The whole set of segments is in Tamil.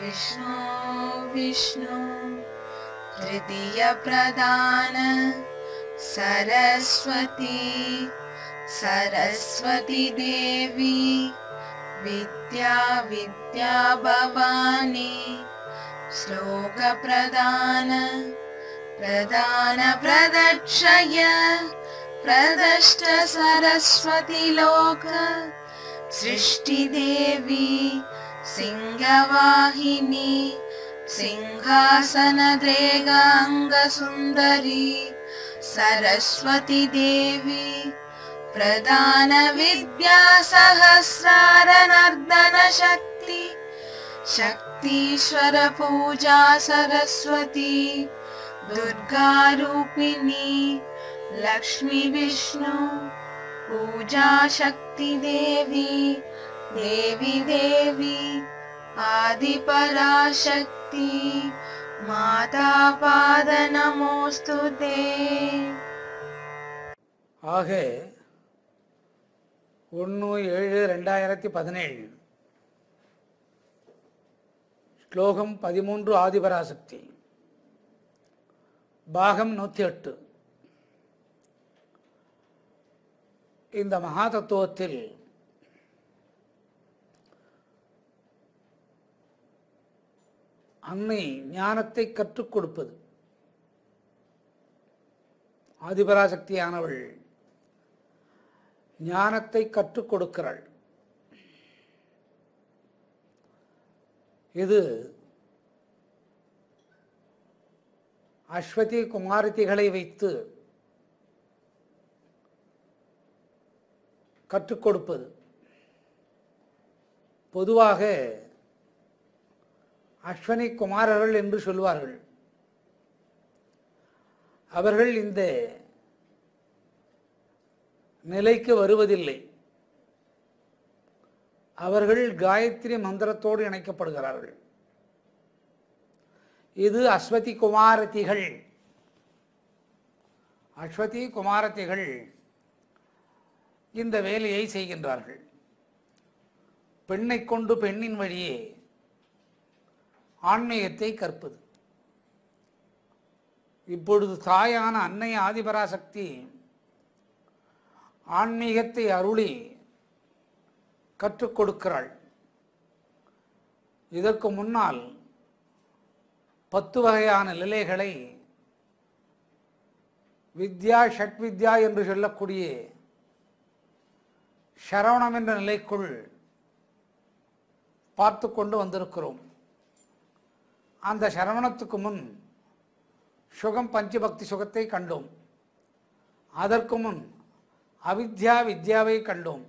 विष्णु विष्णु तृतीय प्रधान सरस्वती सरस्वती देवी विद्या विद्या भवानी श्लोक प्रदान प्रदान प्रदक्षय प्रदष्ट सरस्वती लोक सृष्टि देवी सिंहवाहिनी सिंहासन द्रेगांग सुंदरी सरस्वती देवी प्रधान विद्या सहस्रार नर्दन शक्ति शक्तीश्वर पूजा सरस्वती दुर्गा रूपिणी लक्ष्मी विष्णु पूजा शक्ति देवी देवी देवी आदि पराशक्ति माता पाद नमोस्तुते। ஆக 1/7/2017 ஸ்லோகம் 13 ஆதிபராசக்தி பாகம் 108. இந்த மகா தத்துவத்தில் அன்னை ஞானத்தை கற்றுக் கொடுப்பது. ஆதிபராசக்தியானவள் ஞானத்தை கற்றுக் கொடுக்கிறாள். இது அஸ்வதி குமாரதிகளை வைத்து கற்றுக் கொடுப்பது. பொதுவாக அஸ்வனி குமாரர்கள் என்று சொல்வார்கள். அவர்கள் இந்த நிலைக்கு வருவதில்லை. அவர்கள் காயத்ரி மந்திரத்தோடு இணைக்கப்படுகிறார்கள். இது அஸ்வதி குமாரதிகள். அஸ்வதி குமாரதிகள் இந்த வேலையை செய்கின்றார்கள். பெண்ணை கொண்டு பெண்ணின் வழியே ஆன்மீகத்தை கற்பது. இப்பொழுது தாயான அன்னை ஆதிபராசக்தி ஆன்மீகத்தை அருளி கற்றுக் கொடுக்கிறாள். இதற்கு முன்னால் 10 வகையான நிலைகளை வித்யா ஷட்வித்யா என்று சொல்லக்கூடிய சரவணம் என்ற நிலைக்குள் பார்த்து கொண்டு வந்திருக்கிறோம். அந்த சரவணத்துக்கு முன் சுகம் பஞ்சபக்தி சுகத்தை கண்டோம். அதற்கு முன் அவித்யா வித்யாவை கண்டோம்.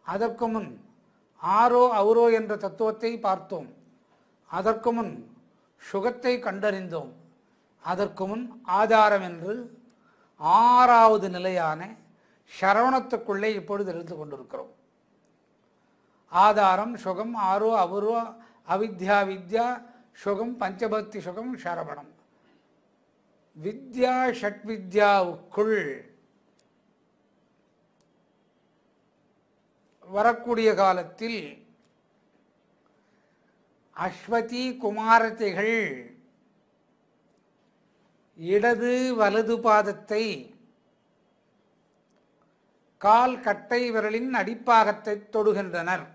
அதற்கு முன் ஆரோ அவுரோ என்ற தத்துவத்தை பார்த்தோம். அதற்கு முன் சுகத்தை கண்டறிந்தோம். அதற்கு முன் ஆதாரம் என்று 6வது நிலையான சரவணத்துக்குள்ளே இப்பொழுது இருந்து கொண்டிருக்கிறோம். ஆதாரம் சுகம் ஆரோ அவுரோ அவித்யா வித்யா சுகம் பஞ்சபக்தி சுகம் சரவணம். வித்யா ஷட்வித்யாவுக்குள் வரக்கூடிய காலத்தில் அஸ்வதி குமாரதிகள் இடது வலது பாதத்தை கால் கட்டை விரலின் அடிப்பாகத்தை தொடுகின்றனர்.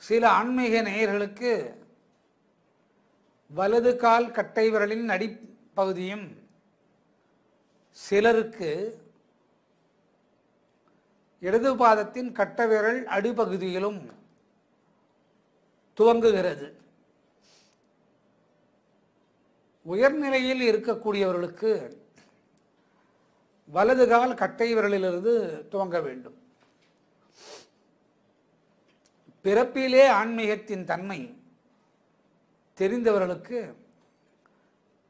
சில ஆன்மீக நேயர்களுக்கு வலது கால் கட்டை விரலின் அடிப்பகுதியும், சிலருக்கு இடது பாதத்தின் கட்ட விரல் அடிப்பகுதியிலும் துவங்குகிறது. உயர்நிலையில் இருக்கக்கூடியவர்களுக்கு வலது கால் கட்டை விரலிலிருந்து துவங்க வேண்டும். பிறப்பிலே ஆன்மீகத்தின் தன்மை தெரிந்தவர்களுக்கு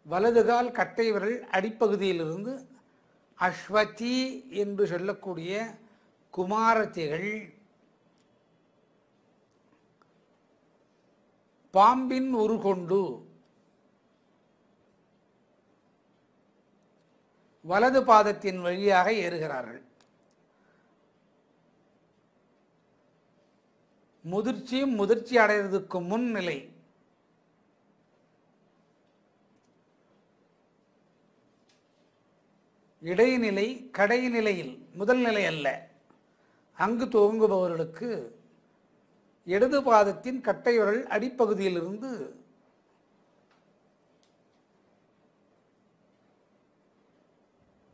வலது கால் கட்டை விரல் அடிப்பகுதியிலிருந்து அஸ்வதி என்று சொல்லக்கூடிய குமாரதிகள் பாம்பின் உருகொண்டு வலது பாதத்தின் வழியாக ஏறுகிறார்கள். முதிர்ச்சி அடைகிறதுக்கு முன் நிலை. இடைநிலை கடைநிலையில் முதல் நிலை அல்ல. அங்கு துவங்குபவர்களுக்கு இடது பாதத்தின் கட்டைவிரல் அடிப்பகுதியிலிருந்து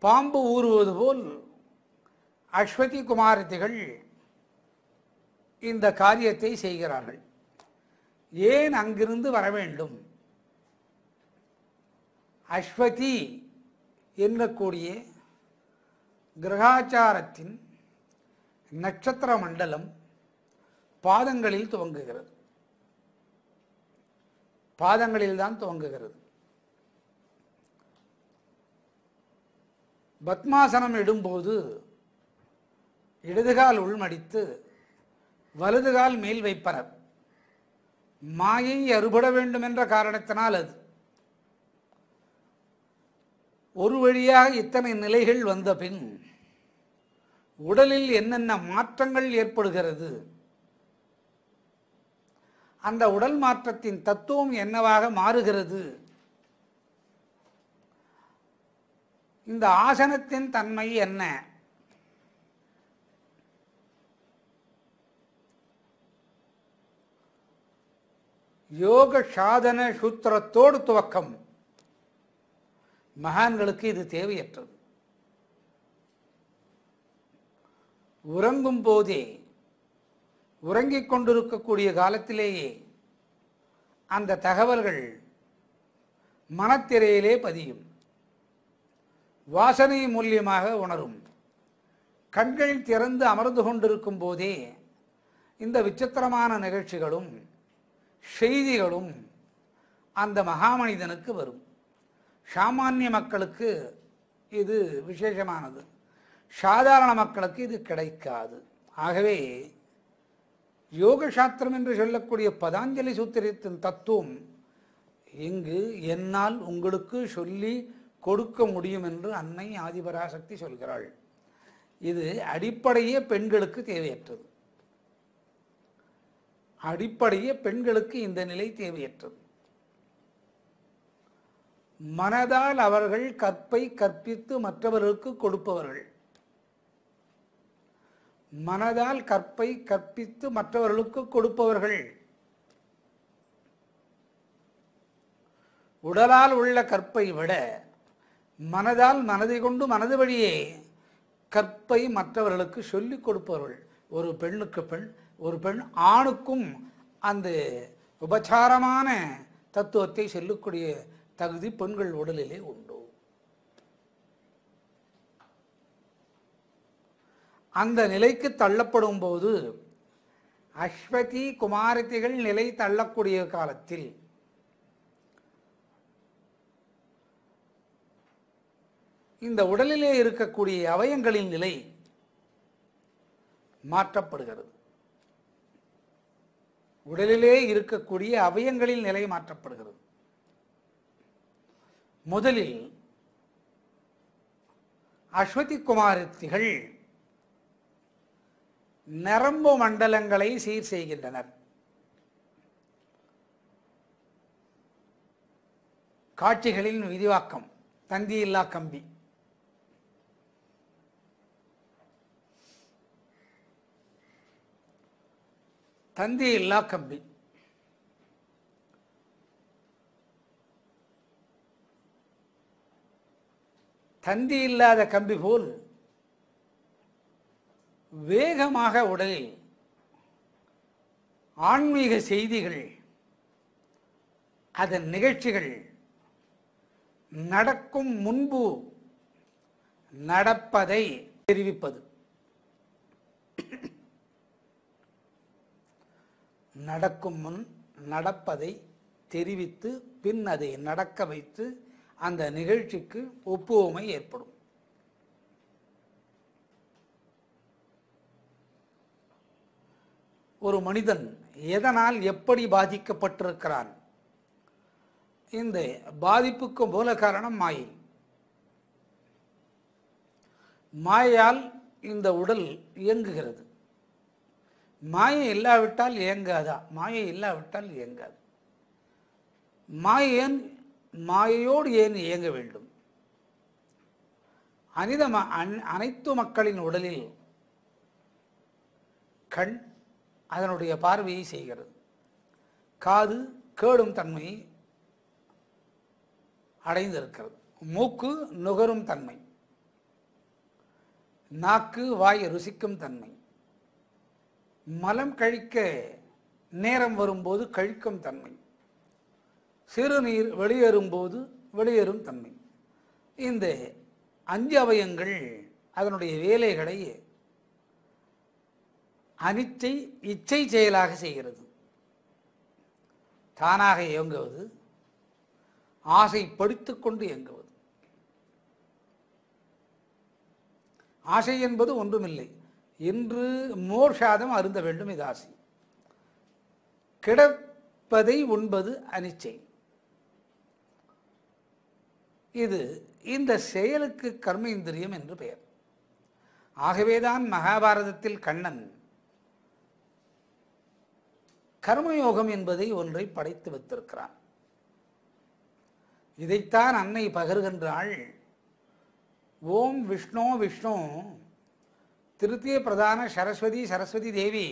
பாம்பு ஊறுவது போல் அஸ்வதி குமாரத்திகள் இந்த காரியத்தை செய்கிறார்கள். ஏன் அங்கிருந்து வர வேண்டும்? அஸ்வதி என்னக்கூடிய கிரகாச்சாரத்தின் நட்சத்திர மண்டலம் பாதங்களில் துவங்குகிறது. பாதங்களில்தான் துவங்குகிறது. பத்மாசனம் இடும்போது இடதுகால் உள்மடித்து வலதுகால் மேல் வைப்பனர். மாயை அறுபட வேண்டும் என்ற காரணத்தினால் அது ஒரு வழியாக இத்தனை நிலைகள் வந்த பின் உடலில் என்னென்ன மாற்றங்கள் ஏற்படுகிறது, அந்த உடல் மாற்றத்தின் தத்துவம் என்னவாக மாறுகிறது, இந்த ஆசனத்தின் தன்மை என்ன, யோக சாதன சூத்திரத்தோடு துவக்கம். மகான்களுக்கு இது தேவையற்றது. உறங்கும் போதே, உறங்கிக் கொண்டிருக்கக்கூடிய காலத்திலேயே அந்த தகவல்கள் மனத்திரையிலே பதியும். வாசனை மூலியமாக உணரும். கண்கள் திறந்து அமர்ந்து கொண்டிருக்கும் போதே இந்த விசித்திரமான நிகழ்ச்சிகளும் செய்திகளும் அந்த மகாமனிதனுக்கு வரும். சாமானிய மக்களுக்கு இது விசேஷமானது, சாதாரண மக்களுக்கு இது கிடைக்காது. ஆகவே யோக சாஸ்திரம் என்று சொல்லக்கூடிய பதாஞ்சலி சூத்திரத்தின் தத்துவம் இங்கு என்னால் உங்களுக்கு சொல்லி கொடுக்க முடியும் என்று அன்னை ஆதிபராசக்தி சொல்கிறாள். இது அடிப்படையே பெண்களுக்கு தேவையற்றது. அடிப்படையே பெண்களுக்கு இந்த நிலை தேவையற்றது. மனதால் அவர்கள் கற்பை கற்பித்து மற்றவர்களுக்கு கொடுப்பவர்கள். மனதால் கற்பை கற்பித்து மற்றவர்களுக்கு கொடுப்பவர்கள். உடலால் உள்ள கற்பை விட மனதால் மனதை கொண்டு மனது வழியே கற்பை மற்றவர்களுக்கு சொல்லிக் கொடுப்பவர்கள். ஒரு பெண்ணுக்கு பெண், ஒரு பெண் ஆணுக்கும் அந்த உபச்சாரமான தத்துவத்தை சொல்லக்கூடிய தகுதி பெண்கள் உடலிலே உண்டு. அந்த நிலைக்கு தள்ளப்படும் போது அஸ்வதி குமாரத்திகள் நிலை தள்ளக்கூடிய காலத்தில் இந்த உடலிலே இருக்கக்கூடிய அவயங்களின் நிலை மாற்றப்படுகிறது. உடலிலே இருக்கக்கூடிய அவயங்களின் நிலை மாற்றப்படுகிறது. முதலில் அஸ்வதி குமாரத்திகள் நரம்பு மண்டலங்களை சீர் செய்கின்றனர். காட்சிகளின் விரிவாக்கம். தந்தியில்லா கம்பி. தந்தியில்லா கம்பி. தந்தி இல்லாத கம்பி போல் வேகமாக உடலில் ஆன்மீக செய்திகள், அதன் நிகழ்ச்சிகள் நடக்கும் முன்பு நடப்பதை தெரிவிப்பது. நடக்கும் முன் நடப்பதை தெரிவித்து பின் அதை நடக்க வைத்து அந்த நிகழ்ச்சிக்கு ஒப்புவமை ஏற்படும். ஒரு மனிதன் எதனால் எப்படி பாதிக்கப்பட்டிருக்கிறான், இந்த பாதிப்புக்கு மூல காரணம் மாயை. மாயால் இந்த உடல் இயங்குகிறது. மாயை இல்லாவிட்டால் இயங்காதா? மாயை இல்லாவிட்டால் இயங்காது. மாயையன் மாயையோடு ஏன் இயங்க வேண்டும்? அனைத்து மக்களின் உடலில் கண் அதனுடைய பார்வையை செய்கிறது. காது கேடும் தன்மையை அடைந்திருக்கிறது. மூக்கு நுகரும் தன்மை, நாக்கு வாய் ருசிக்கும் தன்மை, மலம் கழிக்க நேரம் வரும்போது கழிக்கும் தன்மை, சிறுநீர் வெளியேறும்போது வெளியேறும் தன்மை. இந்த 5 அவயங்கள் அதனுடைய வேலைகளை அனிச்சை இச்சை செயலாக செய்கிறது. தானாக இயங்குவது, ஆசைப்படுத்தி கொண்டு இயங்குவது. ஆசை என்பது ஒன்றுமில்லை, இன்று மோர் சாதம் அருந்த வேண்டும், இது ஆசை. கிடப்பதை உண்பது அனிச்சை. இது இந்த செயலுக்கு கர்மேந்திரியம் என்று பெயர். ஆகவேதான் மகாபாரதத்தில் கண்ணன் கர்மயோகம் என்பதை ஒன்றை படைத்து வைத்திருக்கிறான். இதைத்தான் அன்னை பகர்கின்றாள். ஓம் விஷ்ணு விஷ்ணு திருத்திய பிரதான சரஸ்வதி சரஸ்வதி தேவி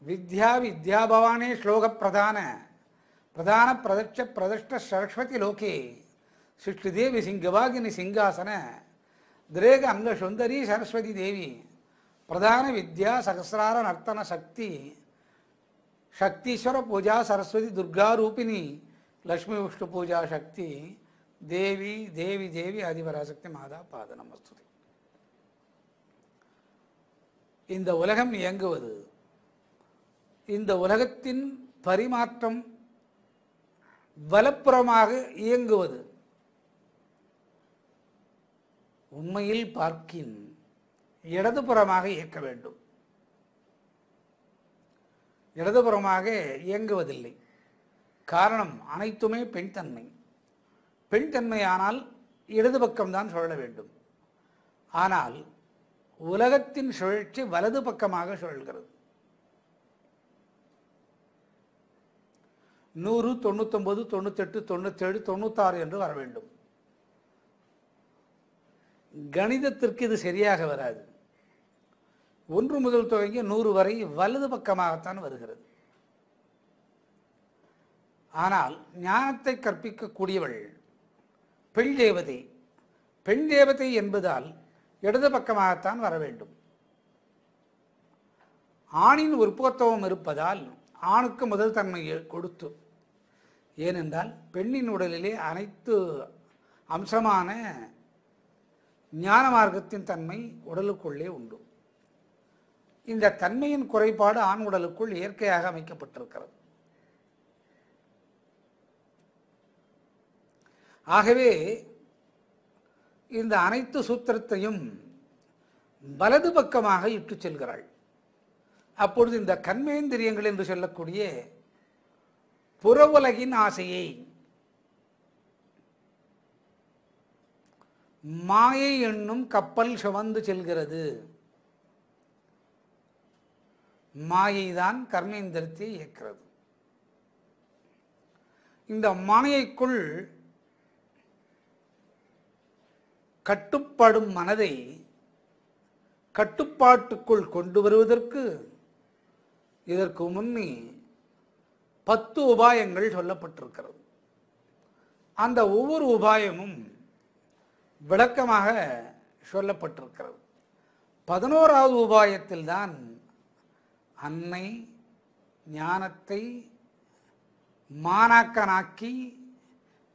வித்யா வித்யா பவானே ஸ்லோக பிரதான பிரதான பிரதட்ச பிரதிஷ்ட சரஸ்வதி லோகே சிஷ்டி தேவி சிங்கவாகினி சிங்காசன திரேக அங்க சுந்தரி சரஸ்வதி தேவி பிரதான வித்யா சகசிரார நர்த்தன சக்தி சக்தீஸ்வர பூஜா சரஸ்வதி துர்கா ரூபிணி லக்ஷ்மி விஷ்ணு பூஜா சக்தி தேவி தேவி தேவி ஆதிபராசக்தி மாதா பாத நமஸ்துதி. இந்த உலகம் இயங்குவது, இந்த உலகத்தின் பரிமாற்றம் வலப்புறமாக இயங்குவது உண்மையில் பார்க்கின் இடதுபுறமாக இயக்க வேண்டும். இடதுபுறமாக இயங்குவதில்லை. காரணம், அனைத்துமே பெண் தன்மை. பெண் தன்மையானால் இடது பக்கம்தான் சுழல வேண்டும். ஆனால் உலகத்தின் சுழற்சி வலது பக்கமாக சுழல்கிறது. 100, 99, 98, 97, 96 என்று வர வேண்டும். கணிதத்திற்கு இது சரியாக வராது. 1 முதல் துவங்கி 100 வரை வலது பக்கமாகத்தான் வருகிறது. ஆனால் ஞானத்தை கற்பிக்கக்கூடியவள் பெண் தேவதை. பெண் தேவதை என்பதால் இடது பக்கமாகத்தான் வர வேண்டும். ஆணின் உற்பத்தவம் இருப்பதால் ஆணுக்கு முதல் தன்மையை கொடுத்து, ஏனென்றால் பெண்ணின் உடலிலே அனைத்து அம்சமான ஞான மார்க்கத்தின் தன்மை உடலுக்குள்ளே உண்டு. இந்த தன்மையின் குறைபாடு ஆண் உடலுக்குள் இயற்கையாக அமைக்கப்பட்டிருக்கிறது. ஆகவே இந்த அனைத்து சூத்திரத்தையும் வலது பக்கமாக இட்டு செல்கிறாள். அப்பொழுது இந்த கர்மேந்திரியங்கள் என்று சொல்லக்கூடிய புற உலகின் ஆசையை மாயை என்னும் கப்பல் சுமந்து செல்கிறது. மாயைதான் கர்மேந்திரத்தை இயக்கிறது. இந்த மாயைக்குள் கட்டுப்படும் மனதை கட்டுப்பாட்டுக்குள் கொண்டு வருவதற்கு இதற்கு முன்னே 10 உபாயங்கள் சொல்லப்பட்டிருக்கிறது. அந்த ஒவ்வொரு உபாயமும் விளக்கமாக சொல்லப்பட்டிருக்கிறது. 11வது உபாயத்தில்தான் அன்னை ஞானத்தை மாணாக்கனாக்கி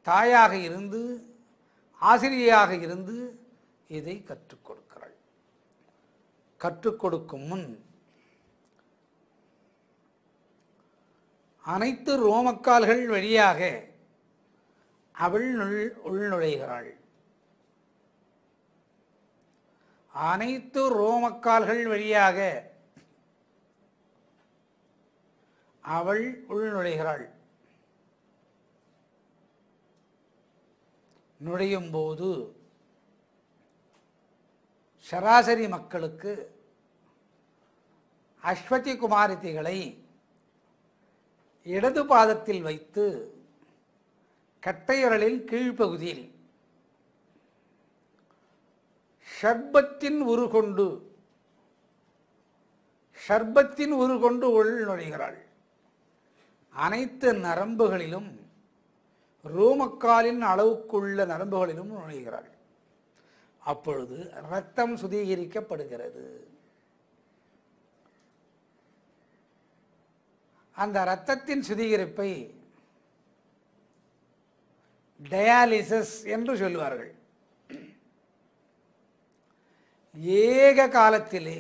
தாயாக இருந்து ஆசிரியையாக இருந்து இதை கற்றுக் கொடுக்கிறாள். கற்றுக் கொடுக்கும் முன் அனைத்து ரோமக்கால்கள் வழியாக அவள் உள்நுழைகிறாள். அனைத்து ரோமக்கால்கள் வழியாக அவள் உள்நுழைகிறாள். நுழையும் போது சராசரி மக்களுக்கு அஸ்வதி குமாரதிகளை இடது பாதத்தில் வைத்து கட்டையரலில் கீழ்ப்பகுதியில் ஷர்பத்தின் உரு கொண்டு உள் நுழைகிறாள். அனைத்து நரம்புகளிலும் ரோமக்காலின் அளவுக்குள்ள நரம்புகளிலும் நுழைகிறாள். அப்பொழுது இரத்தம் சுத்திகரிக்கப்படுகிறது. அந்த இரத்தத்தின் சுத்திகரிப்பை டயாலிசிஸ் என்று சொல்வார்கள். ஏக காலத்திலே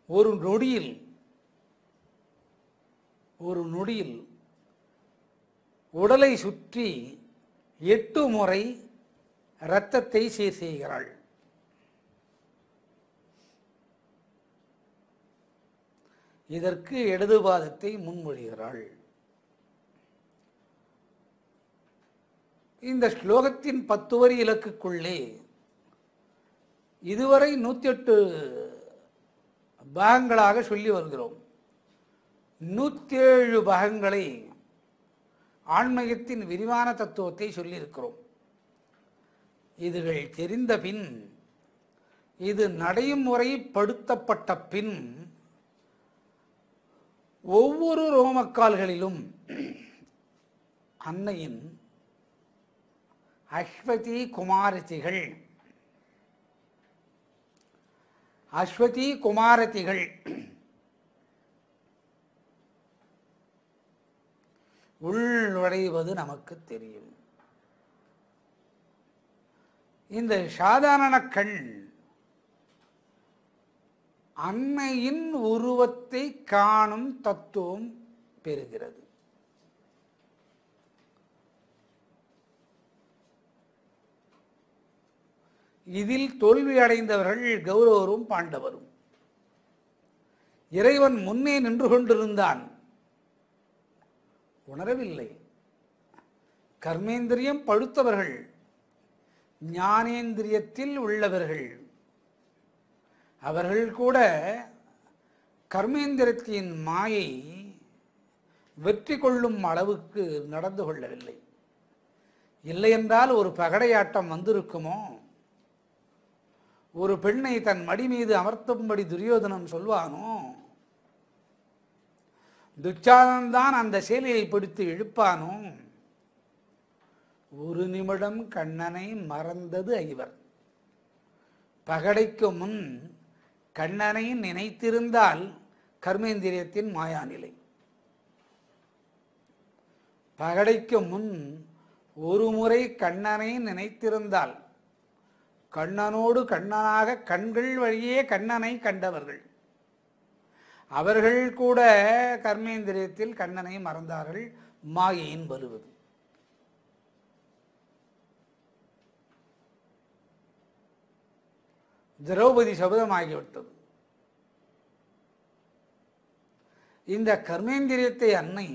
ஒரு நொடியில் உடலை சுற்றி 8 முறை இரத்தத்தை சீர் செய்கிறாள். இதற்கு இடது பாதத்தை முன்மொழிகிறாள். இந்த ஸ்லோகத்தின் 10 வரி இலக்குக்குள்ளே இதுவரை 108 பாகங்களாக சொல்லி வருகிறோம். 107 பாகங்களை ஆன்மீகத்தின் விரிவான தத்துவத்தை சொல்லியிருக்கிறோம். இதுகள் தெரிந்த பின், இது நடைமுறைப்படுத்தப்பட்ட பின், ஒவ்வொரு ரோமக்கால்களிலும் அன்னையின் அஸ்வதி குமாரதிகள் உள் நுழைவது நமக்கு தெரியும். இந்த சாதாரண கண் அன்னையின் உருவத்தை காணும் தத்துவம் பெறுகிறது. இதில் தோல்வி அடைந்தவர்கள் கௌரவரும் பாண்டவரும். இறைவன் முன்னே நின்று கொண்டிருந்தான், உணரவில்லை. கர்மேந்திரியம் பழுத்தவர்கள், ஞானேந்திரியத்தில் உள்ளவர்கள், அவர்கள் கூட கர்மேந்திரத்தின் மாயை வெற்றி கொள்ளும் அளவுக்கு நடந்து கொள்ளவில்லை. இல்லையென்றால் ஒரு பகடையாட்டம் வந்திருக்குமோ? ஒரு பெண்ணை தன் மடி மீது அமர்த்தும்படி துரியோதனன் சொல்வானோ? துச்சாதனன் அந்த சேலையை பிடித்து இழுப்பானோ? ஒரு நிமிடம் கண்ணனை மறந்தது ஐவர். பகடைக்கு முன் கண்ணனை நினைத்திருந்தால் கர்மேந்திரியத்தின் மாயாநிலை. பகடைக்கு முன் ஒரு முறை கண்ணனை நினைத்திருந்தால், கண்ணனோடு கண்ணனாக கண்கள் வழியே கண்ணனை கண்டவர்கள், அவர்கள் கூட கர்மேந்திரியத்தில் கண்ணனை மறந்தார்கள். மாயையின் வருவது. திரௌபதி சபதமாகிவிட்டது. இந்த கர்மேந்திரியத்தை அன்னை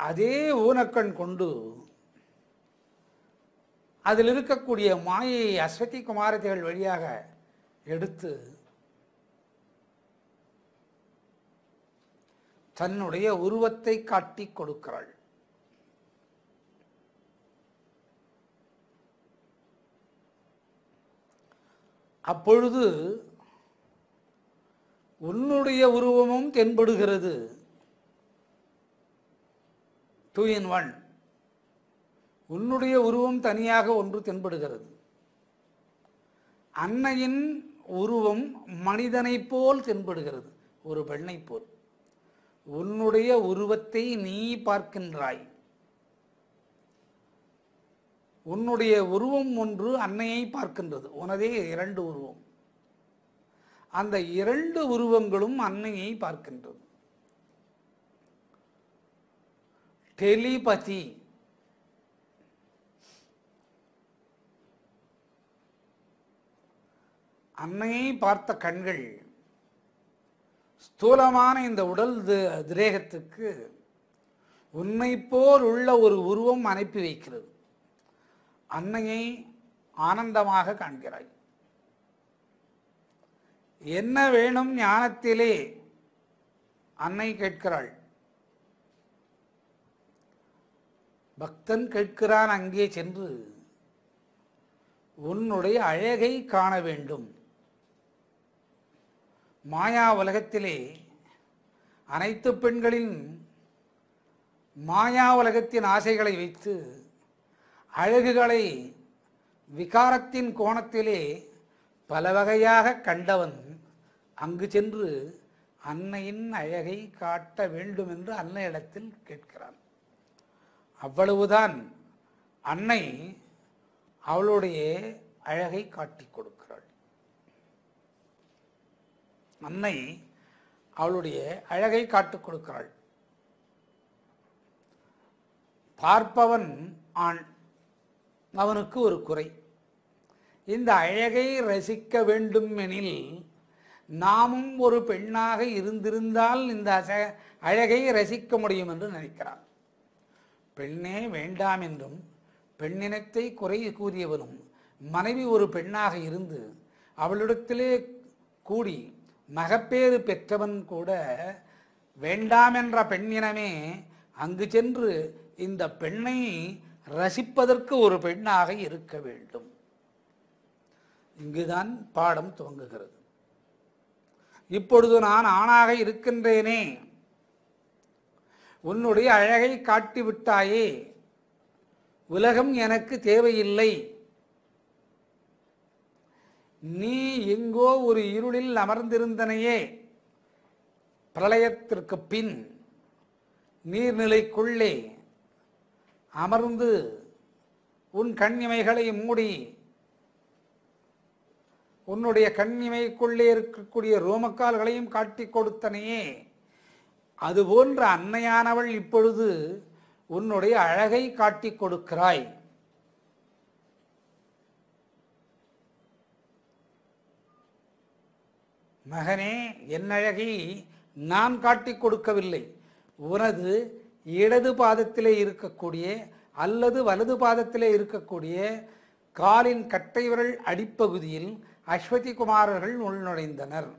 அதே ஊனக்கண் கொண்டு அதில் இருக்கக்கூடிய மாயை அஸ்வதி குமாரதிகள் வழியாக எடுத்து தன்னுடைய உருவத்தை காட்டி கொடுக்கிறாள். அப்பொழுது உன்னுடைய உருவமும் தென்படுகிறது. 2 in 1. உன்னுடைய உருவம் தனியாக ஒன்று தென்படுகிறது. அன்னையின் உருவம் மனிதனை போல் தென்படுகிறது, ஒரு பெண்ணை போல். உன்னுடைய உருவத்தை நீ பார்க்கின்றாய். உன்னுடைய உருவம் ஒன்று அன்னையை பார்க்கின்றது. உனதே 2 உருவம். அந்த 2 உருவங்களும் அன்னையை பார்க்கின்றது. டெலிபதி. அன்னையை பார்த்த கண்கள் ஸ்தூலமான இந்த உடல் திரேகத்துக்கு உன்னை போல் உள்ள ஒரு உருவம் அனுப்பி வைக்கிறது. அன்னையை ஆனந்தமாக காண்கிறாய். என்ன வேணும் ஞானத்திலே அன்னை கேட்கிறாள். பக்தன் கேட்கிறான் அங்கே சென்று, உன்னுடைய அழகை காண வேண்டும். மாயா உலகத்திலே அனைத்து பெண்களின் மாயா உலகத்தின் ஆசைகளை வைத்து அழகுகளை விகாரத்தின் கோணத்திலே பல வகையாக கண்டவன் அங்கு சென்று அன்னையின் அழகை காட்ட வேண்டும் என்று அன்னையிடத்தில் கேட்கிறான். அவ்வளவுதான், அன்னை அவளுடைய அழகை காட்டிக் கொடுக்கிறாள். அன்னை அவளுடைய அழகை காட்டிக் கொடுக்கிறாள். பார்ப்பவன் ஆண், அவனுக்கு ஒரு குறை. இந்த அழகை ரசிக்க வேண்டும் எனில் நாமும் ஒரு பெண்ணாக இருந்திருந்தால் இந்த அழகை ரசிக்க முடியும் என்று நினைக்கிறான். பெண்ணே வேண்டாம் என்றும் பெண்ணினத்தை குறை கூறியவனும் மனைவி ஒரு பெண்ணாக இருந்து அவளிடத்திலே கூடி மகப்பேறு பெற்றவன் கூட வேண்டாம் என்ற பெண்ணினமே அங்கு சென்று இந்த பெண்ணை ரசிப்பதற்கு ஒரு பெண்ணாக இருக்க வேண்டும். இங்குதான் பாடம் துவங்குகிறது. இப்பொழுது நான் ஆணாக இருக்கின்றேனே, உன்னுடைய அழகை காட்டிவிட்டாயே, உலகம் எனக்கு தேவையில்லை, நீ எங்கோ ஒரு இருளில் அமர்ந்திருந்தனையே, பிரளயத்திற்கு பின் நீர்நிலைக்குள்ளே அமர்ந்து உன் கண்ணிமைகளை மூடி உன்னுடைய கண்ணிமைக்குள்ளே இருக்கக்கூடிய ரோமக்கால்களையும் காட்டி கொடுத்தனையே, அதுபோன்ற அன்னையானவள் இப்பொழுது உன்னுடைய அழகை காட்டி கொடுக்கிறாய். மகனே, என் அழகை நான் காட்டி கொடுக்கவில்லை, உனது இடது பாதத்திலே இருக்கக்கூடிய அல்லது வலது பாதத்திலே இருக்கக்கூடிய காலின் கட்டை விரல் அடிப்பகுதியில் அஸ்வதி குமாரர்கள் உள்நுழைந்தனர்.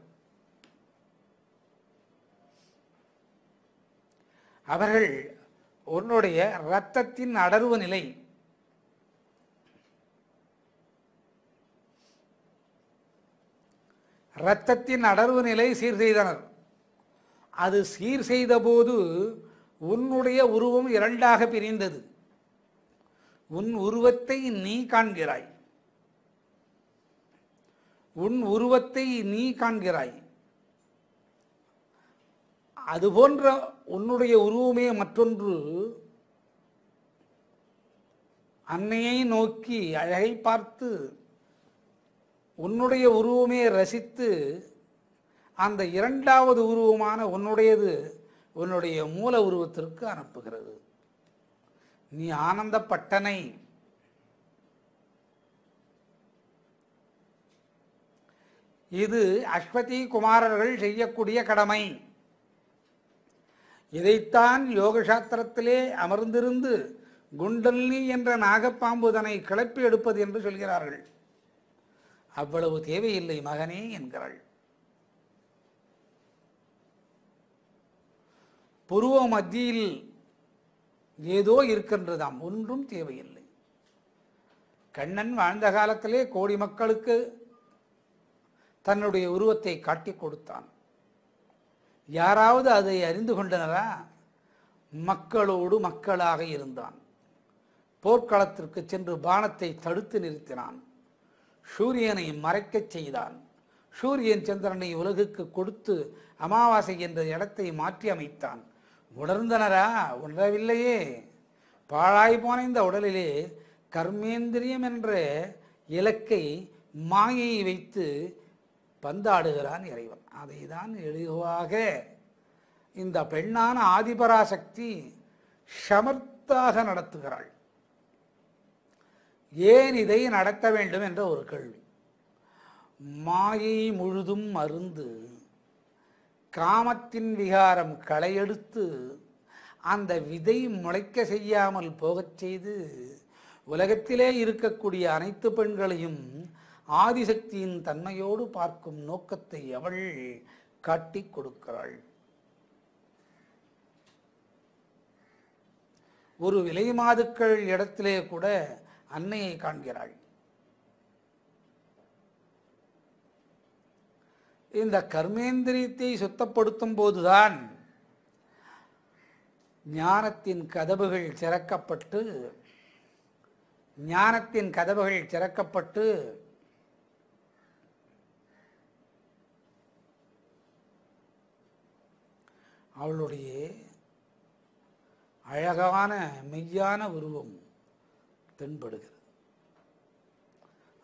அவர்கள் உன்னுடைய இரத்தத்தின் அடர்வு நிலை, இரத்தத்தின் அடர்வு நிலை சீர் செய்தனர். அது சீர் செய்த போது உன்னுடைய உருவம் இரண்டாக பிரிந்தது. உன் உருவத்தை நீ காண்கிறாய், உன் உருவத்தை நீ காண்கிறாய். அதுபோன்ற உன்னுடைய உருவமே மற்றொன்று அன்னையை நோக்கி அழகை பார்த்து உன்னுடைய உருவமே ரசித்து அந்த இரண்டாவது உருவமான உன்னுடையது உன்னுடைய மூல உருவத்திற்கு அனுப்புகிறது. நீ ஆனந்தப்பட்டனை. இது அஸ்வதி குமாரர்கள் செய்யக்கூடிய கடமை. இதைத்தான் யோக சாஸ்திரத்திலே அமர்ந்திருந்து குண்டலினி என்ற நாகப்பாம்புதனை கிளப்பி எடுப்பது என்று சொல்கிறார்கள். அவ்வளவு தேவையில்லை மகனே என்கிறாள். புருவ மத்தியில் ஏதோ இருக்கின்றதாம், ஒன்றும் தேவையில்லை. கண்ணன் வாழ்ந்த காலத்திலே கோடி மக்களுக்கு தன்னுடைய உருவத்தை காட்டி கொடுத்தான். யாராவது அதை அறிந்து கொண்டனரா? மக்களோடு மக்களாக இருந்தான். போர்க்களத்திற்கு சென்று பானத்தை தடுத்து நிறுத்தினான். சூரியனை மறைக்கச் செய்தான். சூரியன் சந்திரனை உலகுக்கு கொடுத்து அமாவாசை என்ற இடத்தை மாற்றி அமைத்தான். உணர்ந்தனரா? உணரவில்லையே. பாழாய் போன இந்த உடலிலே கர்மேந்திரியம் என்ற இலக்கை மாயை வைத்து பந்தாடுகிறான் இறைவன். அதை தான் எளிவாக இந்த பெண்ணான ஆதிபராசக்தி சமர்த்தாக நடத்துகிறாள். ஏன் இதை நடத்த வேண்டும் என்ற ஒரு கேள்வி. மாயை முழுதும் மருந்து, காமத்தின் விகாரம் களையெடுத்து அந்த விதை முளைக்க செய்யாமல் போகச் செய்து உலகத்திலே இருக்கக்கூடிய அனைத்து பெண்களையும் ஆதிசக்தியின் தன்மையோடு பார்க்கும் நோக்கத்தை அவள் காட்டிக் கொடுக்கிறாள். ஒரு விலை மாதுக்கள் இடத்திலே கூட அன்னையை காண்கிறாள். இந்த கர்மேந்திரியத்தை சுத்தப்படுத்தும் போதுதான் ஞானத்தின் கதவுகள் திறக்கப்பட்டு அவளுடைய அழகான மெய்யான உருவம் தென்படுகிறது.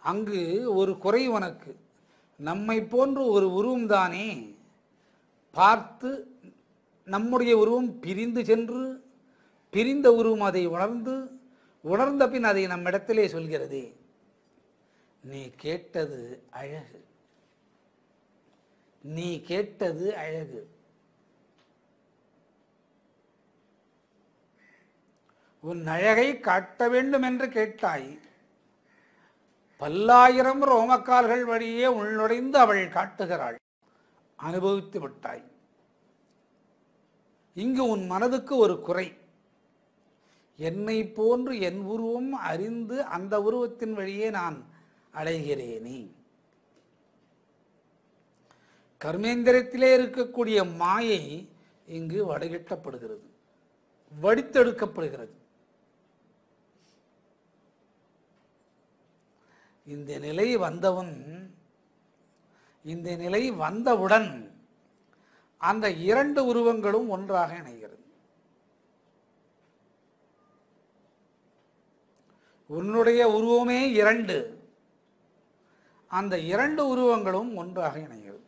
அங்கு ஒரு குறை உனக்கு, நம்மை போன்ற ஒரு உருவம் தானே, பார்த்து நம்முடைய உருவம் பிரிந்து சென்று பிரிந்த உருவம் அதை உணர்ந்த பின் அதை நம்மிடத்திலே சொல்கிறதே, நீ கேட்டது அழகு, நீ கேட்டது அழகு. உன் அழகை காட்ட வேண்டும் என்று கேட்டாய். பல்லாயிரம் ரோமக்கால்கள் வழியே உள்நுழைந்து அவள் காட்டுகிறாள். அனுபவித்து விட்டாய். இங்கு உன் மனதுக்கு ஒரு குறை. என்னை போன்று என் உருவம் அறிந்து அந்த உருவத்தின் வழியே நான் அடைகிறேனே. கர்மேந்திரத்திலே இருக்கக்கூடிய மாயை இங்கு வடிகட்டப்படுகிறது, வடித்தெடுக்கப்படுகிறது. இந்த நிலை வந்தவுடன் அந்த இரண்டு உருவங்களும் ஒன்றாக இணைகிறது. உன்னுடைய உருவமே இரண்டு, அந்த இரண்டு உருவங்களும் ஒன்றாக இணைகிறது.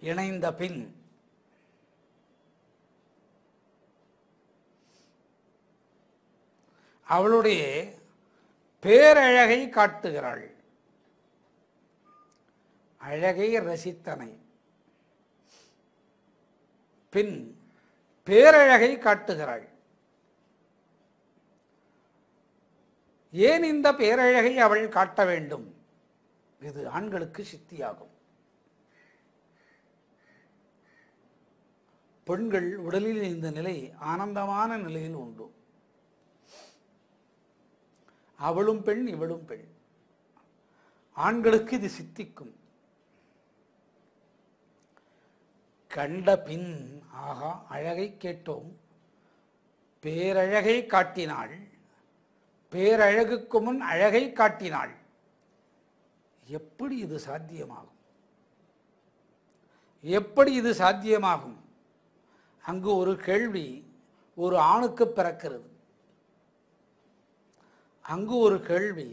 இணைந்த பின் அவளுடைய பேரழகை காட்டுகிறாள். அழகை ரசித்தனை பின் பேரழகை காட்டுகிறாள். ஏன் இந்த பேரழகை அவள் காட்ட வேண்டும்? இது ஆண்களுக்கு சித்தியாகும். பெண்கள் உடலில் இந்த நிலை ஆனந்தமான நிலையில் உண்டு. அவளும் பெண், இவளும் பெண். ஆண்களுக்கு இது சித்திக்கும். கண்ட பின் ஆகா, அழகை கேட்டோம், பேரழகை காட்டினாள், பேரழகுக்கு முன் அழகை காட்டினாள். எப்படி இது சாத்தியமாகும்? எப்படி இது சாத்தியமாகும்? அங்கு ஒரு கேள்வி ஒரு ஆணுக்கு பிறக்கிறது. அங்கு ஒரு கேள்வி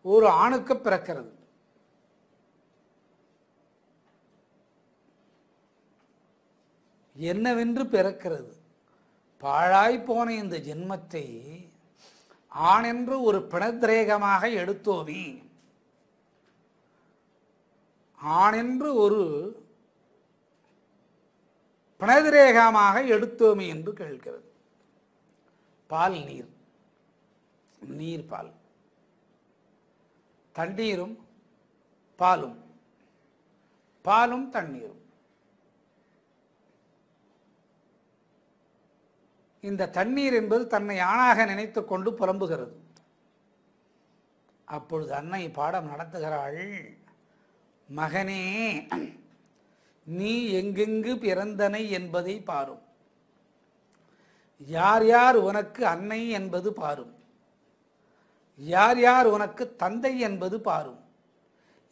ஒரு ஆணுக்கு பிறக்கிறது. என்னவென்று பிறக்கிறது? பாழாய் போன இந்த ஜென்மத்தை ஆண் என்று ஒரு பிணத்திரேகமாக எடுத்தோமே, ஆண் என்று ஒரு பிணதிரேகமாக எடுத்தோமே என்று கேட்கிறது. பால் நீர், நீர் பால், தண்ணீரும் பாலும், பாலும் தண்ணீரும். இந்த தண்ணீர் என்பது தன்னை ஆணாக நினைத்து கொண்டு புலம்புகிறது. அப்பொழுது அன்னை பாடம் நடத்துகிறாள். மகனே, நீ எங்கெங்கு பிறந்தனை என்பதை பாரும். யார் யார் உனக்கு அன்னை என்பது பாரும். யார் யார் உனக்கு தந்தை என்பது பாரும்.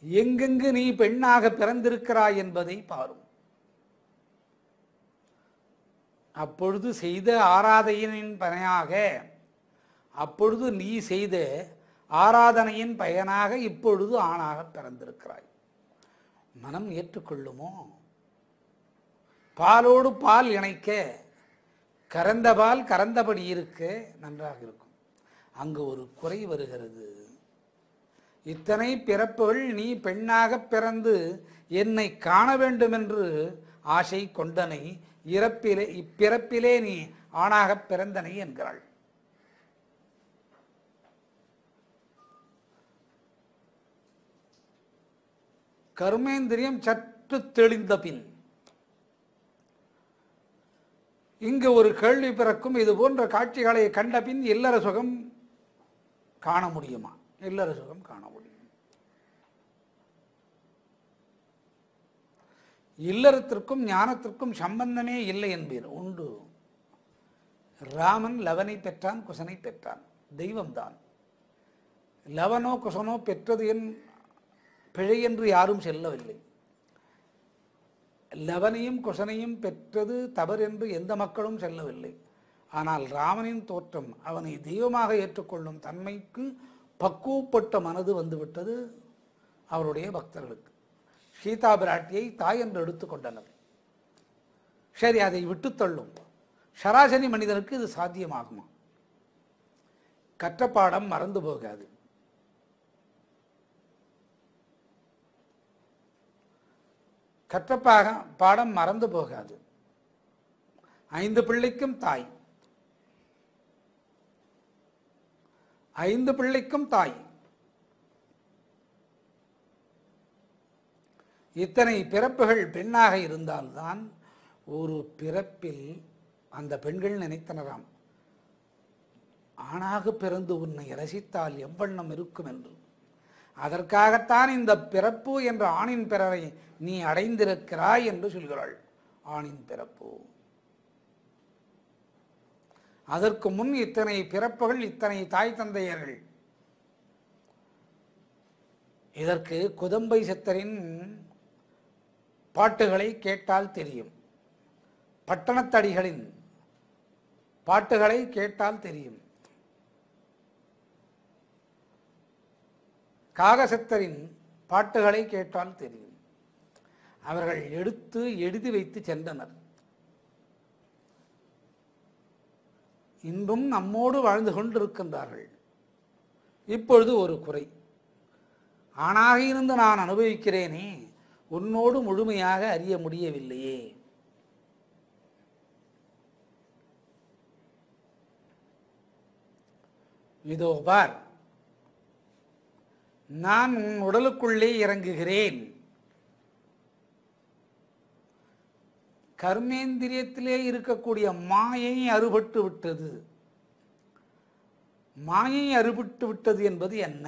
எங்கெங்கு நீ பெண்ணாக பிறந்திருக்கிறாய் என்பதை பாரும். அப்பொழுது செய்த ஆராதனையின் பயனாக, அப்பொழுது நீ செய்த ஆராதனையின் பயனாக இப்பொழுது ஆணாக பிறந்திருக்கிறாய். மனம் ஏற்றுக்கொள்ளுமோ? பாலோடு பால் இணைக்க கறந்த பால் கறந்தபடி இருக்க நன்றாக இருக்கும். அங்கு ஒரு குறை வருகிறது. இத்தனை பிறப்புகள் நீ பெண்ணாக பிறந்து என்னை காண வேண்டும் என்று ஆசை கொண்டனை, இப்பிறப்பிலே நீ ஆணாக பிறந்தனை என்கிறாள். கர்மேந்திரியம் சற்று தெளிந்த பின் இங்கு ஒரு கேள்வி பிறக்கும். இது போன்ற காட்சிகளை கண்ட பின் இல்லற சுகம் காண முடியுமா? இல்லற சுகம் காண முடியும். இல்லறத்திற்கும் ஞானத்திற்கும் சம்பந்தமே இல்லை என்பீர். உண்டு. ராமன் லவனை பெற்றான், குசனை பெற்றான். தெய்வம்தான். லவனோ குசனோ பெற்றது என் பிழை என்று யாரும் செல்லவில்லை. லவனையும் குசனையும் பெற்றது தவறு என்று எந்த மக்களும் செல்லவில்லை. ஆனால் ராமனின் தோற்றம் அவனை தெய்வமாக ஏற்றுக்கொள்ளும் தன்மைக்கு பக்குவப்பட்ட மனது வந்துவிட்டது அவருடைய பக்தர்களுக்கு. சீதா பிராட்டியை தாய் என்று எடுத்துக்கொண்டனர். சரி, அதை விட்டு தள்ளும். சராசரி மனிதனுக்கு இது சாத்தியமாகுமா? கற்ற பாடம் மறந்து போகாது. கற்ற பாடம் மறந்து போகாது. 5 பிள்ளைக்கும் தாய், 5 பிள்ளைக்கும் தாய். இத்தனை பிறப்புகள் பெண்ணாக இருந்தால்தான் ஒரு பிறப்பில் அந்த பெண்கள் நினைத்தனராம், ஆணாக பிறந்து உன்னை ரசித்தால் எவ்வண்ணம் இருக்கும் என்று. அதற்காகத்தான் இந்த பிறப்பு என்ற ஆணின் பிறரை நீ அடைந்திருக்கிறாய் என்று சொல்கிறாள். ஆணின் பிறப்பு. அதற்கு முன் இத்தனை பிறப்புகள், இத்தனை தாய் தந்தையர்கள். இதற்கு குதம்பை சித்தரின் பாட்டுகளை கேட்டால் தெரியும். பட்டணத்தடிகளின் பாட்டுகளை கேட்டால் தெரியும். காகசத்தரின் பாட்டுகளை கேட்டால் தெரியும். அவர்கள் எடுத்து எழுதி வைத்து சென்றனர். இன்றும் நம்மோடு வாழ்ந்து கொண்டிருக்கின்றார்கள். இப்பொழுது ஒரு குறை. ஆணாக இருந்து நான் அனுபவிக்கிறேனே, உன்னோடு முழுமையாக அறிய முடியவில்லையே. இதோ பார், நான் உன் உடலுக்குள்ளே இறங்குகிறேன். கர்மேந்திரியத்திலே இருக்கக்கூடிய மாயை அறுபட்டு விட்டது. மாயை அறுபட்டு விட்டது என்பது என்ன?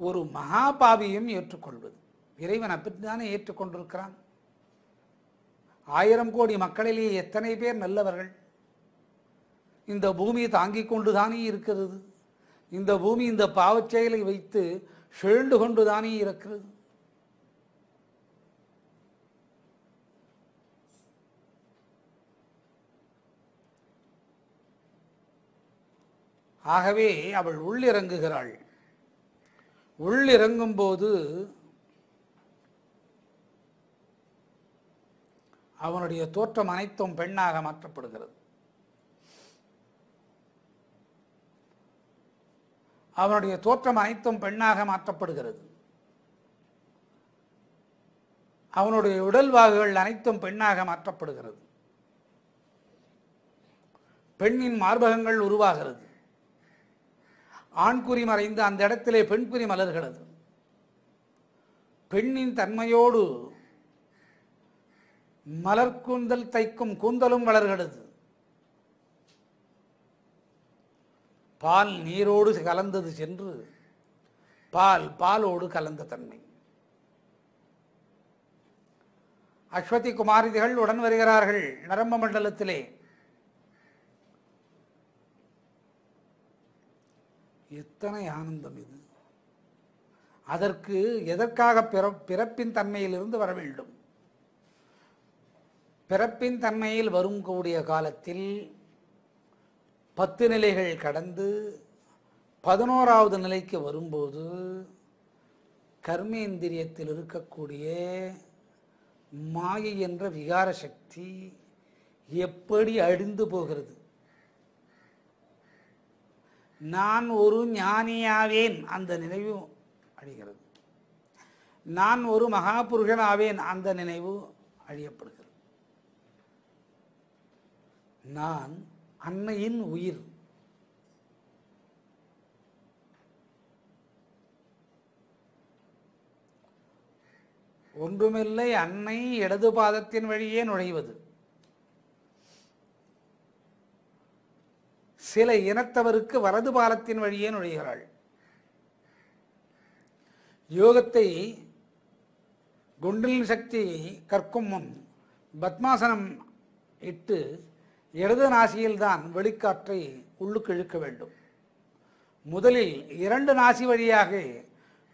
ஒரு மகாபாவியும் ஏற்றுக்கொள்வது. இறைவன் அப்படித்தானே ஏற்றுக்கொண்டிருக்கிறான். 1000 கோடி மக்களிலே எத்தனை பேர் நல்லவர்கள்? இந்த பூமியை தாங்கிக் கொண்டுதானே இருக்கிறது. இந்த பூமி இந்த பாவச் செயலை வைத்து சுழண்டு கொண்டுதானே இருக்கிறது. ஆகவே அவள் உள்ளிறங்குகிறாள். உள்ளிறங்கும் போது அவனுடைய தோற்றம் அனைத்தும் பெண்ணாக மாற்றப்படுகிறது. அவனுடைய தோற்றம் அனைத்தும் பெண்ணாக மாற்றப்படுகிறது. அவனுடைய உடல்வாகுகள் அனைத்தும் பெண்ணாக மாற்றப்படுகிறது. பெண்ணின் மார்பகங்கள் உருவாகிறது. ஆண்குறி மறைந்து அந்த இடத்திலே பெண்குறி மலர்கிறது. பெண்ணின் தன்மையோடு மலர்கூந்தல் தைக்கும் கூந்தலும் வளர்கிறது. பால் நீரோடு கலந்தது சென்று பாலோடு கலந்த தன்மை. அஸ்வதி குமாரிகள் உடன் வருகிறார்கள் நரம்ப மண்டலத்திலே. எத்தனை ஆனந்தம் இது! அதற்கு எதற்காக பிறப்பின் தன்மையிலிருந்து வர வேண்டும்? பிறப்பின் தன்மையில் வரும் கூடிய காலத்தில் 10 நிலைகள் கடந்து 11வது நிலைக்கு வரும்போது கர்மேந்திரியத்தில் இருக்கக்கூடிய மாயை என்ற விகார சக்தி எப்படி அழிந்து போகிறது. நான் ஒரு ஞானியாவேன், அந்த நினைவு அழிகிறது. நான் ஒரு மகாபுருஷனாவேன், அந்த நினைவு அழியப்படுகிறது. நான் அன்னையின் உயிர். ஒன்றுமில்லை அன்னை இடது பாதத்தின் வழியே நுழைவது. சில இனத்தவருக்கு வலது பாதத்தின் வழியே நுழைகிறாள். யோகத்தை குண்டலினி சக்தியை கற்கும் முன் பத்மாசனம் இட்டு இடது நாசியில்தான் வெளிக்காற்றை உள்ளுக்கு இழுக்க வேண்டும். முதலில் 2 நாசி வழியாக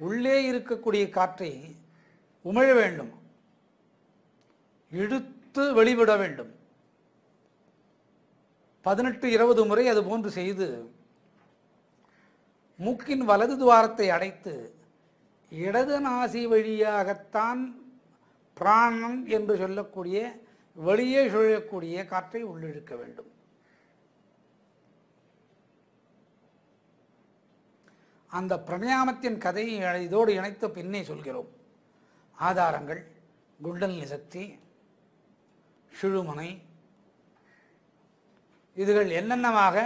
உள்ளே இருக்கக்கூடிய காற்றை உமிழ வேண்டும், இழுத்து வெளிவிட வேண்டும். 18-20 முறை அதுபோன்று செய்து மூக்கின் வலது துவாரத்தை அடைத்து இடது நாசி வழியாகத்தான் பிராணன் என்று சொல்லக்கூடிய வெளியே சுழக்கூடிய காற்றை உள்ளிழுக்க வேண்டும். அந்த பிராணாயாமத்தின் கதையை இதோடு இணைத்த பின்னே சொல்கிறோம். ஆதாரங்கள் குண்டலினி சக்தி, சுழுமுனை, இதுகள் என்னென்னமாக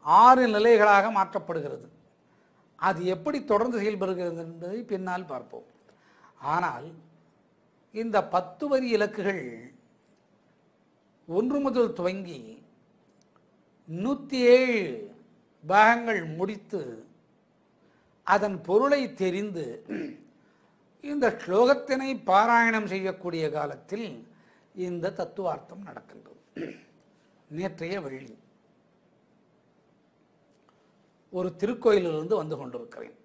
6 நிலைகளாக மாற்றப்படுகிறது. அது எப்படி தொடர்ந்து செயல்படுகிறது என்பதை பின்னால் பார்ப்போம். ஆனால் இந்த 10 வரி இலக்குகள் 1 முதல் துவங்கி 107 பாகங்கள் முடித்து அதன் பொருளை தெரிந்து இந்த ஸ்லோகத்தினை பாராயணம் செய்யக்கூடிய காலத்தில் இந்த தத்துவார்த்தம் நடக்கின்றது. நேற்றைய வெள்ளி ஒரு திருக்கோயிலிருந்து வந்து கொண்டிருக்கிறேன்.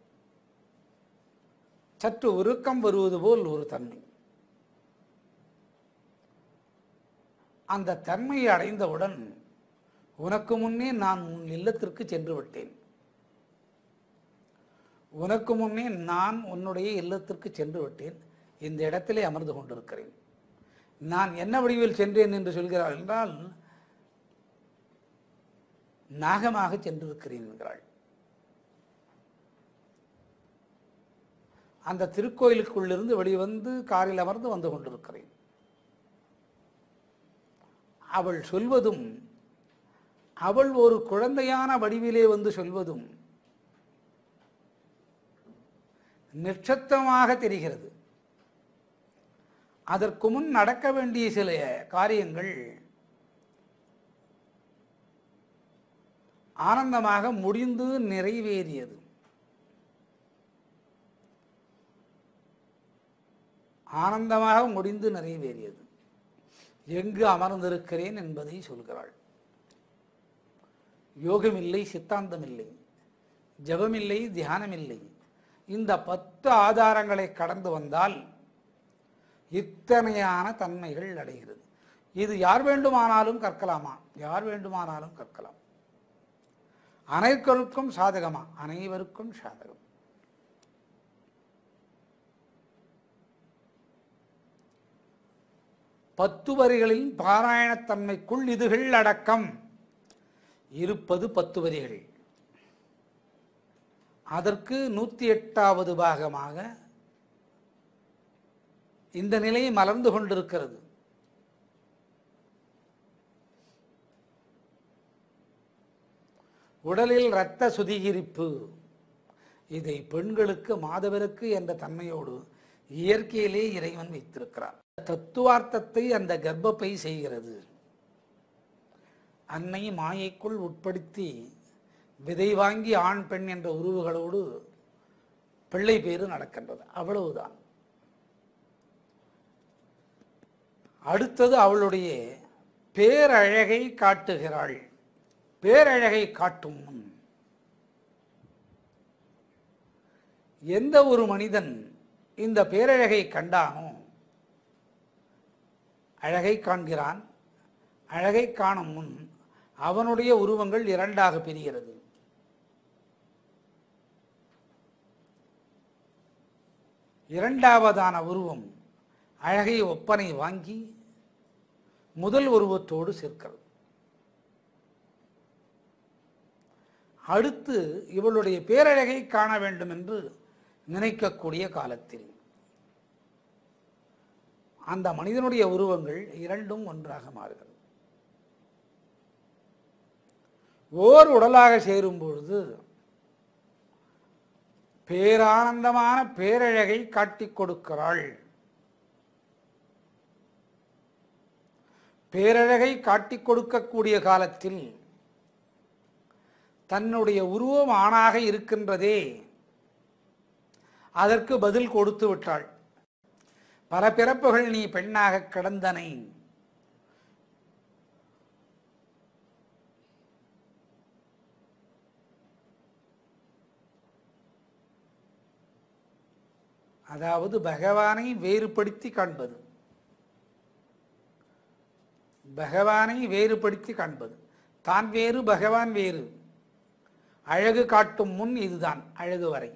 சற்று உருக்கம் வருவது போல் ஒரு தன்மை. அந்த தன்மையை அடைந்தவுடன் உனக்கு முன்னே நான் உன் இல்லத்திற்கு சென்று விட்டேன், உனக்கு முன்னே நான் உன்னுடைய இல்லத்திற்கு சென்று விட்டேன், இந்த இடத்திலே அமர்ந்து கொண்டிருக்கிறேன். நான் என்ன வடிவில் சென்றேன் என்று சொல்கிறாள் என்றால் நாகமாக சென்றிருக்கிறேன் என்கிறாள். அந்த திருக்கோயிலுக்குள்ளிருந்து வெளிவந்து காரில் அமர்ந்து வந்து கொண்டிருக்கிறேன். அவள் சொல்வதும் அவள் ஒரு குழந்தையான வடிவிலே வந்து சொல்வதும் நிச்சத்தமாக தெரிகிறது. அதற்கு முன் நடக்க வேண்டிய சில காரியங்கள் ஆனந்தமாக முடிந்து நிறைவேறியது. ஆனந்தமாக முடிந்து நிறைவேறியது. எங்கு அமர்ந்திருக்கிறேன் என்பதை சொல்கிறாள். யோகமில்லை, சித்தாந்தமில்லை, ஜபமில்லை, தியானமில்லை. இந்த 10 ஆதாரங்களை கடந்து வந்தால் இத்தனையான தன்மைகள் அடைகிறது. இது யார் வேண்டுமானாலும் கற்கலாமா? யார் வேண்டுமானாலும் கற்கலாம். அனைவருக்கும் சாதகமா? அனைவருக்கும் சாதகம். பத்து வரிகளில் பாராயணத்தன்மைக்குள் இதுகள் அடக்கம். இருப்பது 10 வரிகள். அதற்கு 108வது பாகமாக இந்த நிலை மலர்ந்து கொண்டிருக்கிறது. உடலில் இரத்த சுத்திகரிப்பு. இதை பெண்களுக்கு மாதவிலக்கு என்ற தன்மையோடு இயற்கையிலே இறைவன் வைத்திருக்கிறார். தத்துவார்த்தத்தை அந்த கர்ப்பப்பை செய்கிறது. அன்னை மாயைக்குள் உட்படுத்தி விதை வாங்கி ஆண் பெண் என்ற உருவுகளோடு பிள்ளை பேறு நடக்கின்றது. அவ்வளவுதான். அடுத்தது அவளுடைய பேரழகை காட்டுகிறாள். பேரழகை காட்டும் முன் எந்த ஒரு மனிதன் இந்த பேரழகை கண்டானோ அழகை காண்கிறான். அழகை காணும் முன் அவனுடைய உருவங்கள் 2ஆக பிரிகிறது. இரண்டாவதான உருவம் அழகை ஒப்பனை வாங்கி முதல் உருவத்தோடு சேர்க்கிறது. அடுத்து இவளுடைய பேரழகை காண வேண்டும் என்று நினைக்கக்கூடிய காலத்தில் அந்த மனிதனுடைய உருவங்கள் 2ம் ஒன்றாக மாறுகிறது. ஓர் உடலாக சேரும் பொழுது பேரானந்தமான பேரழகை காட்டிக் கொடுக்கிறாள். பேரழகை காட்டிக் கொடுக்கக்கூடிய காலத்தில் தன்னுடைய உருவம் ஆணாக இருக்கின்றதே, அதற்கு பதில் கொடுத்து விட்டாள். பல பிறப்புகள் நீ பெண்ணாக கடந்தனை, அதாவது பகவானை வேறுபடுத்தி காண்பது, பகவானை வேறுபடுத்தி காண்பது. தான் வேறு, பகவான் வேறு. அழகு காட்டும் முன் இதுதான் அழகு வரை.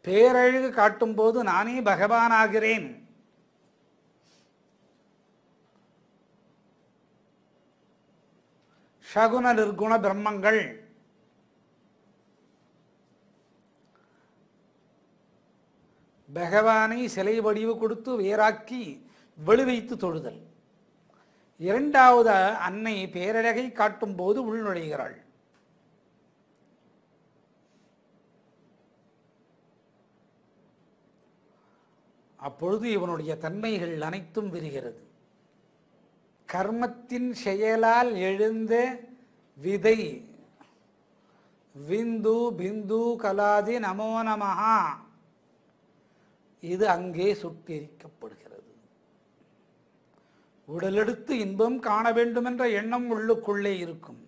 பேரழகு காட்டும் போது நானே பகவானாகிறேன். சகுன நிர்குண பிரம்மங்கள் பகவானை சிலை வடிவு கொடுத்து வேறாக்கி வெளிவைத்து தொழுதல். இரண்டாவது அன்னை பேரழகை காட்டும் போது உள்நுழைகிறாள். அப்பொழுது இவனுடைய தன்மைகள் அனைத்தும் விரிகிறது. கர்மத்தின் செயலால் எழுந்த விதை விந்து பிந்து கலாதி நமோ நமஹா, இது அங்கே சுட்டெரிக்கப்படுகிறது. உடலெடுத்து இன்பம் காண வேண்டும் என்ற எண்ணம் உள்ளுக்குள்ளே இருக்கும்.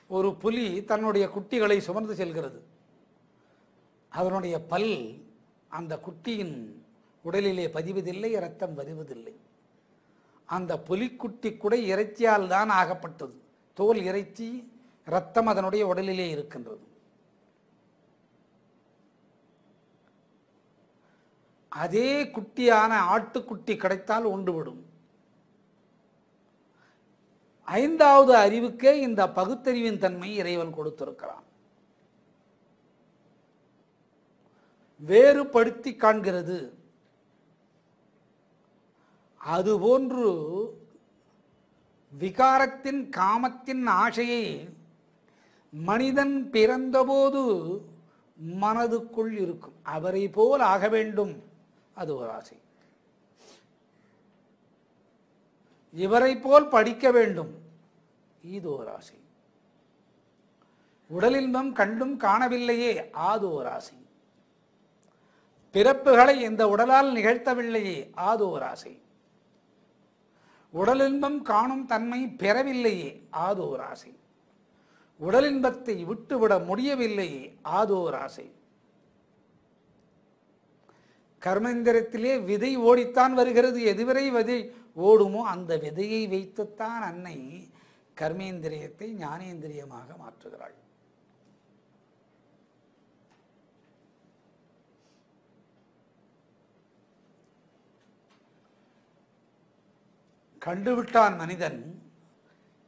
ஒரு புலி தன்னுடைய குட்டிகளை சுமந்து செல்கிறது. அதனுடைய பல் அந்த குட்டியின் உடலிலே பதிவதில்லை, இரத்தம் வருவதில்லை. அந்த புலிக்குட்டி கூட இறைச்சியால் தான் ஆகப்பட்டது. தோல் இறைச்சி, இரத்தம் அதனுடைய உடலிலே இருக்கின்றது. அதே குட்டியான ஆட்டுக்குட்டி கிடைத்தால் உண்டுவிடும். ஐந்தாவது அறிவுக்கே இந்த பகுத்தறிவின் தன்மை இறைவன் கொடுத்திருக்கிறான். வேறுபடுத்தி காண்கிறது. அதுபோன்று விகாரத்தின் காமத்தின் ஆசையை மனிதன் பிறந்தபோது மனதுக்குள் இருக்கும். அவரை போல் ஆக வேண்டும், அது ஒரு ஆசை. இவரை போல் படிக்க வேண்டும், இது ஒரு ஆசை. உடலின்பம் கண்டும் காணவில்லையே, அது ஒரு ஆசை. பிறப்புகளை இந்த உடலால் நிகழ்த்தவில்லையே, அது ஒரு ஆசை. உடலின்பம் காணும் தன்மை பெறவில்லையே, அது ஒரு ஆசை. உடலின்பத்தை விட்டுவிட முடியவில்லையே, அது ஒரு ஆசை. கர்மேந்திரத்திலே விதை ஓடித்தான் வருகிறது. எதுவரை விதை ஓடுமோ அந்த விதையை வைத்துத்தான் அன்னை கர்மேந்திரியத்தை ஞானேந்திரியமாக மாற்றுகிறாள். கண்டுவிட்டான் மனிதன்,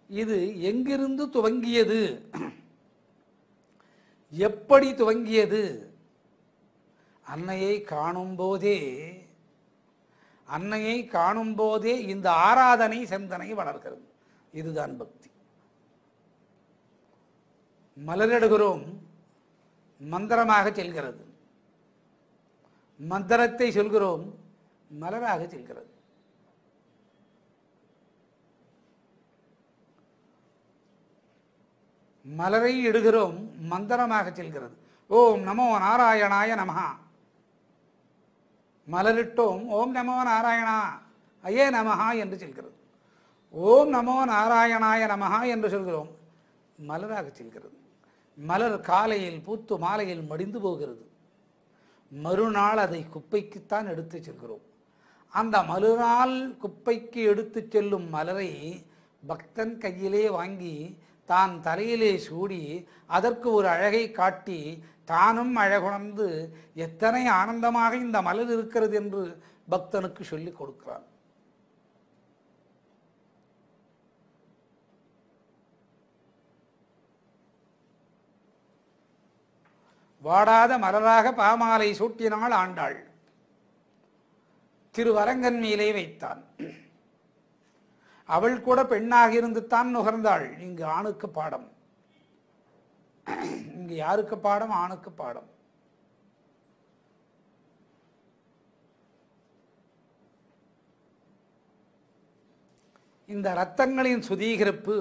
இது எங்கிருந்து துவங்கியது, எப்படி துவங்கியது. அன்னையை காணும் போதே இந்த ஆராதனை சிந்தனை வளர்கிறது. இதுதான் பக்தி. மலரிடுகிறோம், மந்திரமாக செல்கிறது. மந்திரத்தை சொல்கிறோம், மலராக செல்கிறது. மலரை இடுகிறோம், மந்திரமாக செல்கிறது. ஓம் நமோ நாராயணாய நமஹா. மலரிட்டோம், ஓம் நமோ நாராயணா ஐயே நமஹா என்று செல்கிறது. ஓம் நமோ நாராயணாய நமஹா என்று சொல்கிறோம், மலராக செல்கிறது. மலர் காலையில் பூத்து மாலையில் மடிந்து போகிறது. மறுநாள் அதை குப்பைக்குத்தான் எடுத்து செல்கிறோம். அந்த மறுநாள் குப்பைக்கு எடுத்து செல்லும் மலரை பக்தன் கையிலே வாங்கி தான் தலையிலே சூடி அதற்கு ஒரு அழகை காட்டி தானும் அழகுணர்ந்து எத்தனை ஆனந்தமாக இந்த மலர் இருக்கிறது என்று பக்தனுக்கு சொல்லிக் கொடுக்கிறான். வாடாத மலராக பாமாலை சூட்டினாள் ஆண்டாள். திருவரங்கன் மேலே வைத்தான். அவள் கூட பெண்ணாக இருந்து தான் நுகர்ந்தாள். இங்கு ஆணுக்கு பாடம். இங்கு யாருக்கு பாடம்? ஆணுக்கு பாடம். இந்த இரத்தங்களின் சுதீகரிப்பு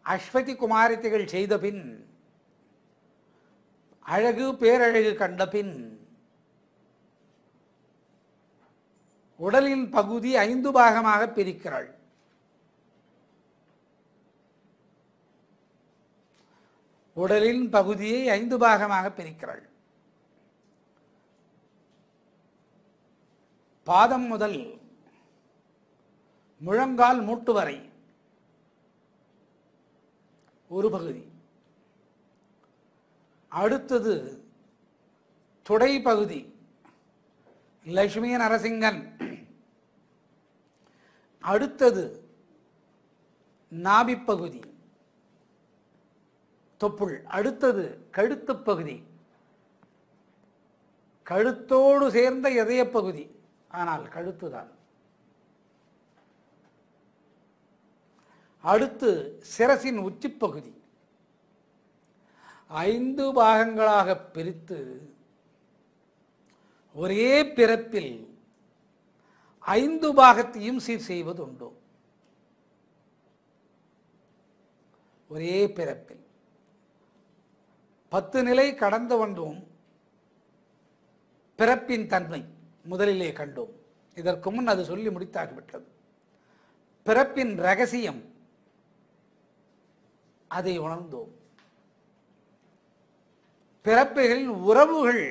அஸ்வதி குமாரத்திகள் செய்த பின், அழகு பேரழகு கண்ட பின், உடலின் பகுதி 5 பாகமாக பிரிக்கிறாள். உடலின் பகுதியை 5 பாகமாக பிரிக்கிறாள். பாதம் முதல் முழங்கால் மூட்டு வரை ஒரு பகுதி, அடுத்தது தொடை பகுதி லட்சுமி நரசிங்கன், அடுத்தது நாபி பகுதி தொப்புள், அடுத்தது கழுத்து பகுதி, கழுத்தோடு சேர்ந்த இதய பகுதி, ஆனால் கழுத்துதான், அடுத்து சிரசின் உச்சிப்பகுதி. 5 பாகங்களாக பிரித்து ஒரே பிறப்பில் 5 பாகத்தையும் சீர் செய்வது உண்டு. ஒரே பிறப்பில் 10 நிலை கடந்து வந்தோம். பிறப்பின் தன்மை முதலிலே கண்டோம். இதற்கு முன் அது சொல்லி முடித்தாகிவிட்டது. பிறப்பின் ரகசியம் அதை உணர்ந்தோம். பிறப்புகளின் உறவுகள்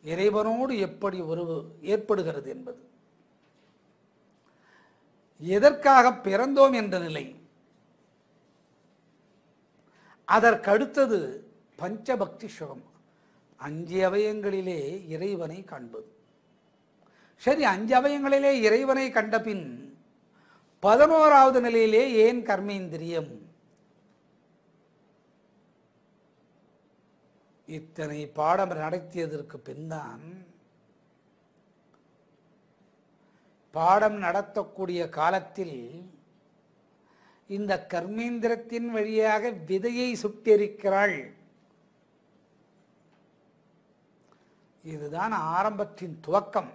இறைவனோடு எப்படி உறவு ஏற்படுகிறது என்பது, எதற்காக பிறந்தோம் என்ற நிலை, அதற்கடுத்தது பஞ்சபக்தி சுகம், 5 அவயங்களிலே இறைவனை காண்பது. சரி, 5 அவயங்களிலே இறைவனை கண்ட பின் 11வது நிலையிலே ஏன் கர்மேந்திரியம்? இத்தனை பாடம் நடத்தியதற்கு பின்தான் பாடம் நடத்தக்கூடிய காலத்தில் இந்த கர்மேந்திரத்தின் வழியாக விதையை சுட்டெரிக்கிறாள். இதுதான் ஆரம்பத்தின் துவக்கம்.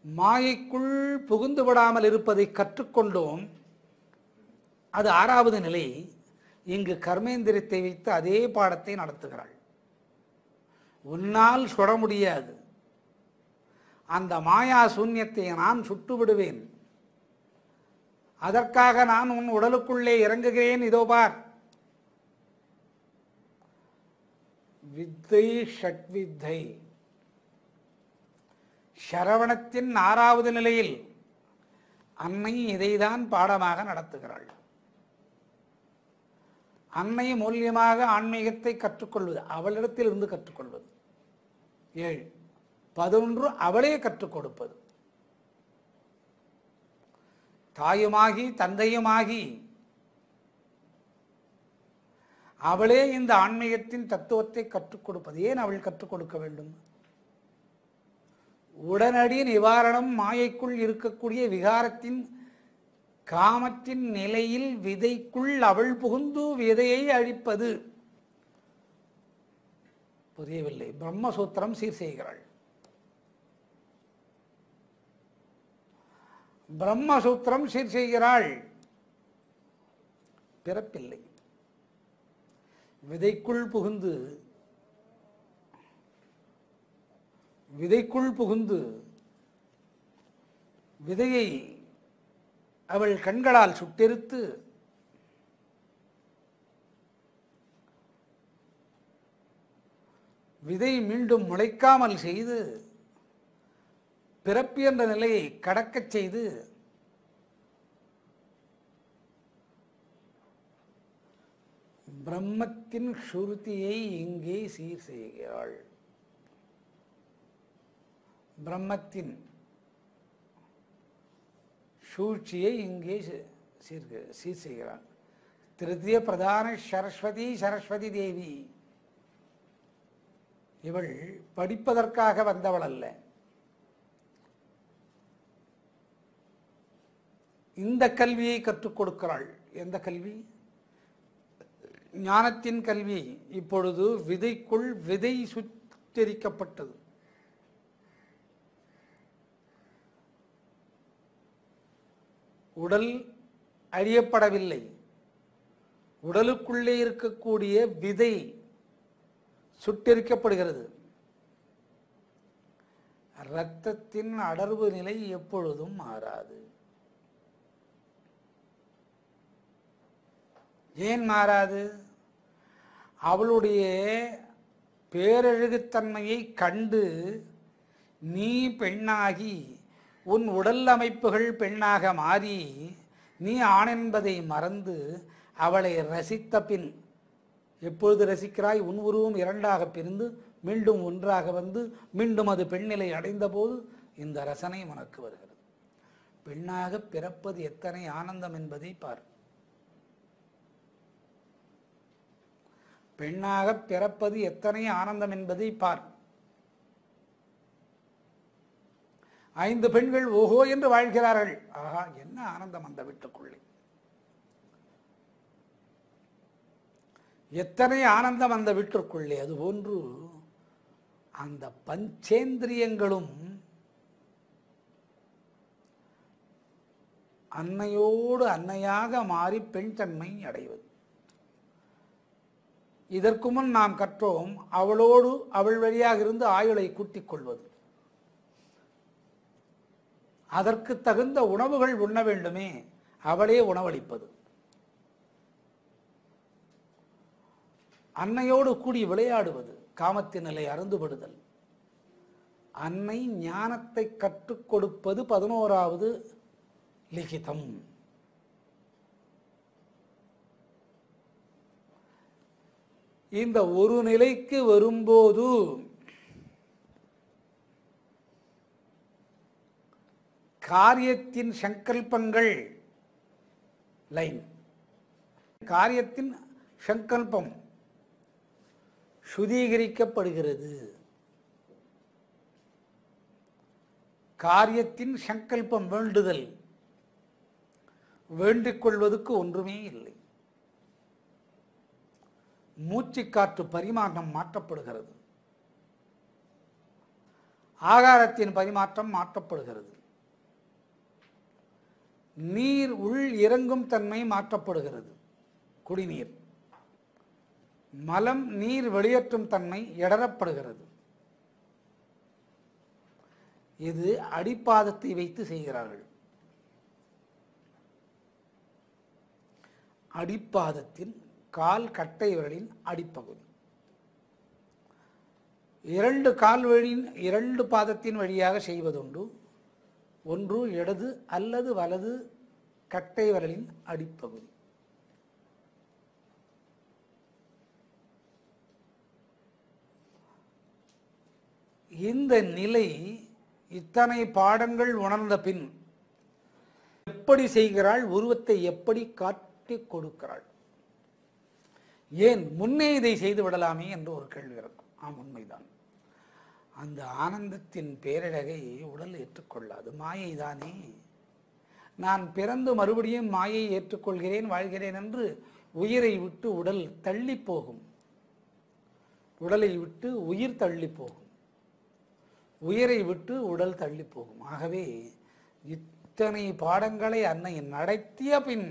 மாயைக்குள் புகுந்து விடாமல் இருப்பதை கற்றுக்கொண்டோம். அது 6வது நிலை. இங்கு கர்மேந்திரத்தை வைத்து அதே பாடத்தை நடத்துகிறாள். உன்னால் சுட முடியாது, அந்த மாயா சூன்யத்தை நான் சுட்டு விடுவேன், அதற்காக நான் உன் உடலுக்குள்ளே இறங்குகிறேன், இதோ பார். வித்தை ஷட்வித்தை, சரவணத்தின் 6வது நிலையில் அன்னை இதைதான் பாடமாக நடத்துகிறாள். அன்னை மூலியமாக ஆன்மீகத்தை கற்றுக்கொள்வது, அவளிடத்தில் இருந்து கற்றுக்கொள்வது. 7. 11 அவளே கற்றுக் கொடுப்பது. தாயுமாகி தந்தையுமாகி அவளே இந்த ஆன்மீகத்தின் தத்துவத்தை கற்றுக் கொடுப்பது. ஏன் அவள் கற்றுக் கொடுக்க வேண்டும்? உடனடி நிவாரணம். மாயைக்குள் இருக்கக்கூடிய விகாரத்தின் காமத்தின் நிலையில் விதைக்குள் அவள் புகுந்து விதையை அழிப்பது. புரியவில்லை? பிரம்மசூத்திரம் சீர் செய்கிறாள். பிரம்மசூத்திரம் சீர் செய்கிறாள். பிறப்பில்லை, விதைக்குள் புகுந்து விதையை அவள் கண்களால் சுட்டெரித்து விதை மீண்டும் முளைக்காமல் செய்து பிறப்பு என்ற நிலையை கடக்கச் செய்து பிரம்மத்தின் சுருதியை இங்கே சீர் செய்கிறாள். பிரம்மத்தின் சூழ்ச்சியை இங்கே சீர் செய்கிறாள். திருத்திய பிரதான சரஸ்வதி தேவி இவள் படிப்பதற்காக வந்தவள் அல்ல. இந்த கல்வியை கற்றுக் கொடுக்கிறாள். எந்த கல்வி? ஞானத்தின் கல்வி. இப்பொழுது விதைக்குள் விதை சுட்டெரிக்கப்பட்டது. உடல் அழியப்படவில்லை. உடலுக்குள்ளே இருக்கக்கூடிய விதை சுட்டெரிக்கப்படுகிறது. இரத்தத்தின் அடர்வு நிலை எப்பொழுதும் மாறாது. ஏன் மாறாது? அவளுடைய பேரழகுத்தன்மையை கண்டு நீ பெண்ணாகி உன் உடல் அமைப்புகள் பெண்ணாக மாறி நீ ஆண் என்பதை மறந்து அவளை ரசித்த பின், எப்பொழுது ரசிக்கிறாய்? உன் உருவம் இரண்டாக பிரிந்து மீண்டும் ஒன்றாக வந்து மீண்டும் அது பெண்ணிலை அடைந்த போது இந்த ரசனை உனக்கு வருகிறது. பெண்ணாக பிறப்பது எத்தனை ஆனந்தம் என்பதை பார். பெண்ணாக பிறப்பது எத்தனை ஆனந்தம் என்பதை பார். 5 பெண்கள் ஓஹோ என்று வாழ்கிறார்கள். ஆஹா, என்ன ஆனந்தம் அந்த வீட்டுக்குள்ளே! எத்தனை ஆனந்தம் அந்த வீட்டிற்குள்ளே! அதுபோன்று அந்த பஞ்சேந்திரியங்களும் அன்னையோடு அன்னையாக மாறி பெண் தன்மை அடைவது. இதற்கு முன் நாம் கற்றோம், அவளோடு அவள் வழியாக இருந்து ஆயுளை கூட்டிக் கொள்வது. அதற்கு தகுந்த உணவுகள் உண்ண வேண்டுமே, அவளே உணவளிப்பது. அன்னையோடு கூடி விளையாடுவது, காமத்தின் நிலை அருந்துபடுதல். அன்னை ஞானத்தை கற்றுக் கொடுப்பது 11வது லிகிதம். இந்த ஒரு நிலைக்கு வரும்போது காரியத்தின் சங்கல்பங்கள் லைன், காரியத்தின் சங்கல்பம் சுதீகரிக்கப்படுகிறது. காரியத்தின் சங்கல்பம் வேண்டுதல், வேண்டிக் கொள்வதற்கு ஒன்றுமே இல்லை. மூச்சுக்காற்று பரிமாற்றம் மாற்றப்படுகிறது. ஆகாரத்தின் பரிமாற்றம் மாற்றப்படுகிறது. நீர் உள் இறங்கும் தன்மை மாற்றப்படுகிறது. குடிநீர். மலம் நீர் வெளியேற்றும் தன்மை இடரப்படுகிறது. இது அடிப்பாதத்தை வைத்து செய்கிறார்கள். அடிப்பாதத்தின் கால் கட்டை விரலின் அடிப்பகுதி. 2 கால் வழியின் 2 பாதத்தின் வழியாக செய்வதுண்டு. ஒன்று இடது அல்லது வலது கட்டை விரலின் அடிப்பகுதி. இந்த நிலை இத்தனை பாடங்கள் உணர்ந்த பின் எப்படி செய்கிறாள்? உருவத்தை எப்படி காட்டிக் கொடுக்கிறாள்? ஏன் முன்னே இதை செய்து விடலாமே என்று ஒரு கேள்வி இருக்கும். உண்மைதான். அந்த ஆனந்தத்தின் பேரழகை உடல் ஏற்றுக்கொள்ளாது. மாயை தானே. நான் பிறந்து மறுபடியும் மாயை ஏற்றுக்கொள்கிறேன், வாழ்கிறேன் என்று உயிரை விட்டு உடல் தள்ளி போகும். உடலை விட்டு உயிர் தள்ளி போகும். உயிரை விட்டு உடல் தள்ளி போகும். ஆகவே இத்தனை பாடங்களை அன்னை நடத்திய பின்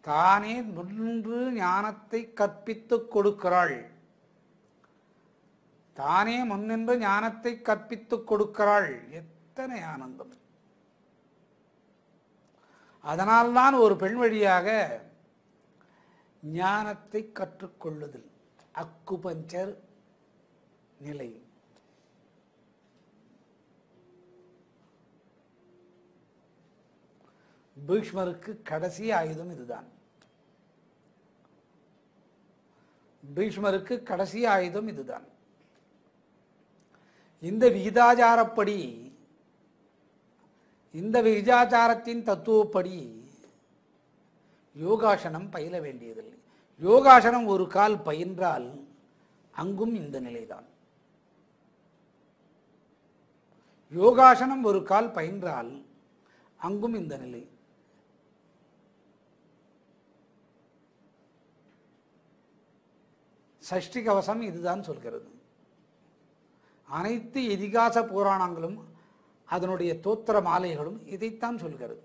தானே முன்று ஞானத்தை கற்பித்துக் கொடுக்கிறாள். தானே முன்னின்று ஞானத்தை கற்பித்துக் கொடுக்கிறாள். எத்தனை ஆனந்தம்! அதனால்தான் ஒரு பெண் வழியாக ஞானத்தை கற்றுக்கொள்ளுதல், அக்குபஞ்சர் நிலை. பீஷ்மருக்கு கடைசி ஆயுதம் இதுதான். பீஷ்மருக்கு கடைசி ஆயுதம் இதுதான். இந்த விகிதாச்சாரப்படி, இந்த விகிதாச்சாரத்தின் தத்துவப்படி யோகாசனம் பயில வேண்டியதில்லை. யோகாசனம் ஒரு கால் பயின்றால் அங்கும் இந்த நிலைதான். யோகாசனம் ஒரு கால் பயின்றால் அங்கும் இந்த நிலை. சஷ்டி கவசம் இதுதான் சொல்கிறது. அனைத்து இதிகாச புராணங்களும் அதனுடைய தோத்திர மாலைகளும் இதைத்தான் சொல்கிறது.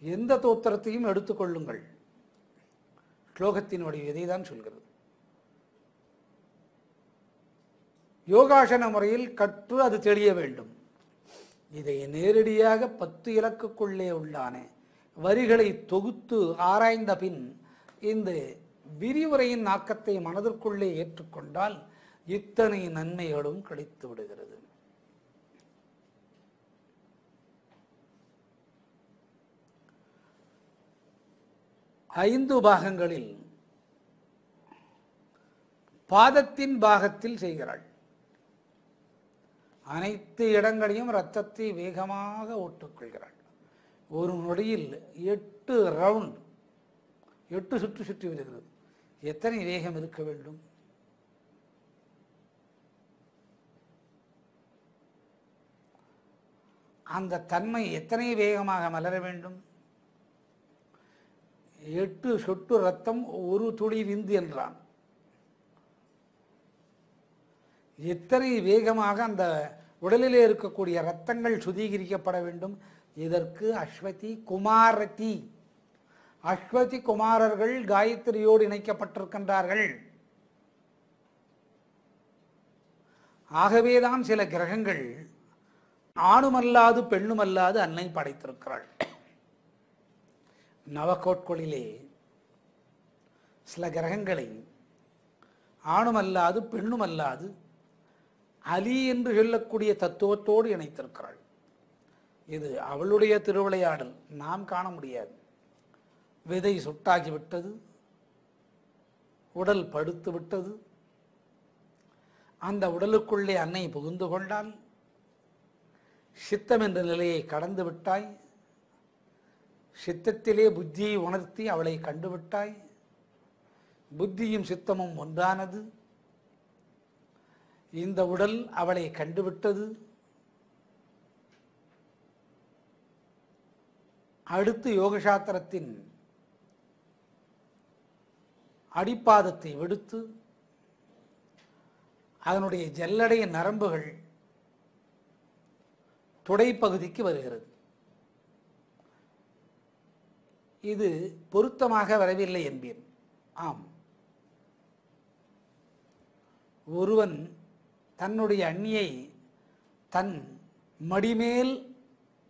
எந்த தோத்திரத்தையும் எடுத்துக்கொள்ளுங்கள், ஸ்லோகத்தினுடைய இதை தான் சொல்கிறது. யோகாசன முறையில் கற்று அது தெளிய வேண்டும். இதை நேரடியாக 10 இலக்குக்குள்ளே உள்ளான வரிகளை தொகுத்து ஆராய்ந்த பின் இந்த விரிவுரையின் ஆக்கத்தை மனதிற்குள்ளே ஏற்றுக்கொண்டால் இத்தனை நன்மைகளும் கிடைத்து விடுகிறது. ஐந்து பாகங்களில் பாதத்தின் பாகத்தில் செய்கிறாள். அனைத்து இடங்களையும் இரத்தத்தை வேகமாக ஓட்டுக்கொள்கிறாள். ஒரு நொடியில் 8 ரவுண்ட், 8 சுற்று சுற்றி வருகிறது. எத்தனை வேகம் இருக்க வேண்டும்? அந்த தன்மை எத்தனை வேகமாக மலர வேண்டும்? 8 சொட்டு ரத்தம் ஒரு துளி விந்து என்றான். எத்தனை வேகமாக அந்த உடலிலே இருக்கக்கூடிய இரத்தங்கள் சுத்திகரிக்கப்பட வேண்டும்? இதற்கு அஸ்வதி குமாரதி, அஸ்வதி குமாரர்கள் காயத்ரியோடு இணைக்கப்பட்டிருக்கின்றார்கள். ஆகவேதான் சில கிரகங்கள் ஆணுமல்லாது பெண்ணுமல்லாது அன்னை படைத்திருக்கிறாள். நவகோட்களிலே சில கிரகங்களை ஆணுமல்லாது பெண்ணுமல்லாது அலி என்று சொல்லக்கூடிய தத்துவத்தோடு இணைத்திருக்கிறாள். இது அவளுடைய திருவிளையாடல், நாம் காண முடியாது. விதை சுட்டாகிவிட்டது, உடல் படுத்து விட்டது. அந்த உடலுக்குள்ளே அன்னை புகுந்து கொண்டால் சித்தம் என்ற நிலையை கடந்து விட்டாய். சித்தத்திலே புத்தியை உணர்த்தி அவளை கண்டுவிட்டாய். புத்தியும் சித்தமும் ஒன்றானது. இந்த உடல் அவளை கண்டுவிட்டது. அடுத்து யோகசாஸ்திரத்தின் அடிப்பாதத்தை விடுத்து அதனுடைய ஜல்லடைய நரம்புகள் துடைப்பகுதிக்கு வருகிறது. இது பொருத்தமாக வரவில்லை என்பேன். ஆம், ஒருவன் தன்னுடைய அண்ணியை தன் மடிமேல்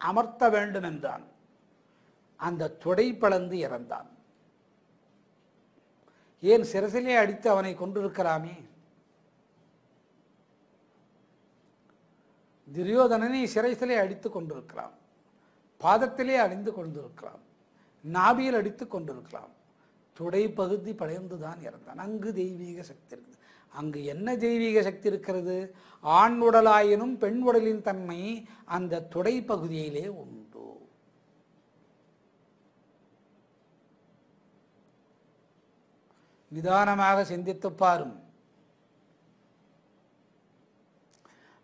அமர்த்த வேண்டும் என்றான். அந்த தொடை பழந்து இறந்தான். ஏன் சிரசிலே அடித்து அவனை கொண்டிருக்கலாமே? துரியோதனனை சிரசிலே அடித்து கொண்டிருக்கலாம், பாதத்திலே அணிந்து கொண்டிருக்கலாம், நாபியில் அடித்து கொண்டிருக்கலாம். தொடை பகுதி படைந்துதான் இறந்தான். அங்கு தெய்வீக சக்தி இருக்குது. அங்கு என்ன தெய்வீக சக்தி இருக்கிறது? ஆண் உடலாயினும் பெண் உடலின் தன்மை அந்த தொடை பகுதியிலே உண்டு. நிதானமாக சிந்தித்து பாரும்.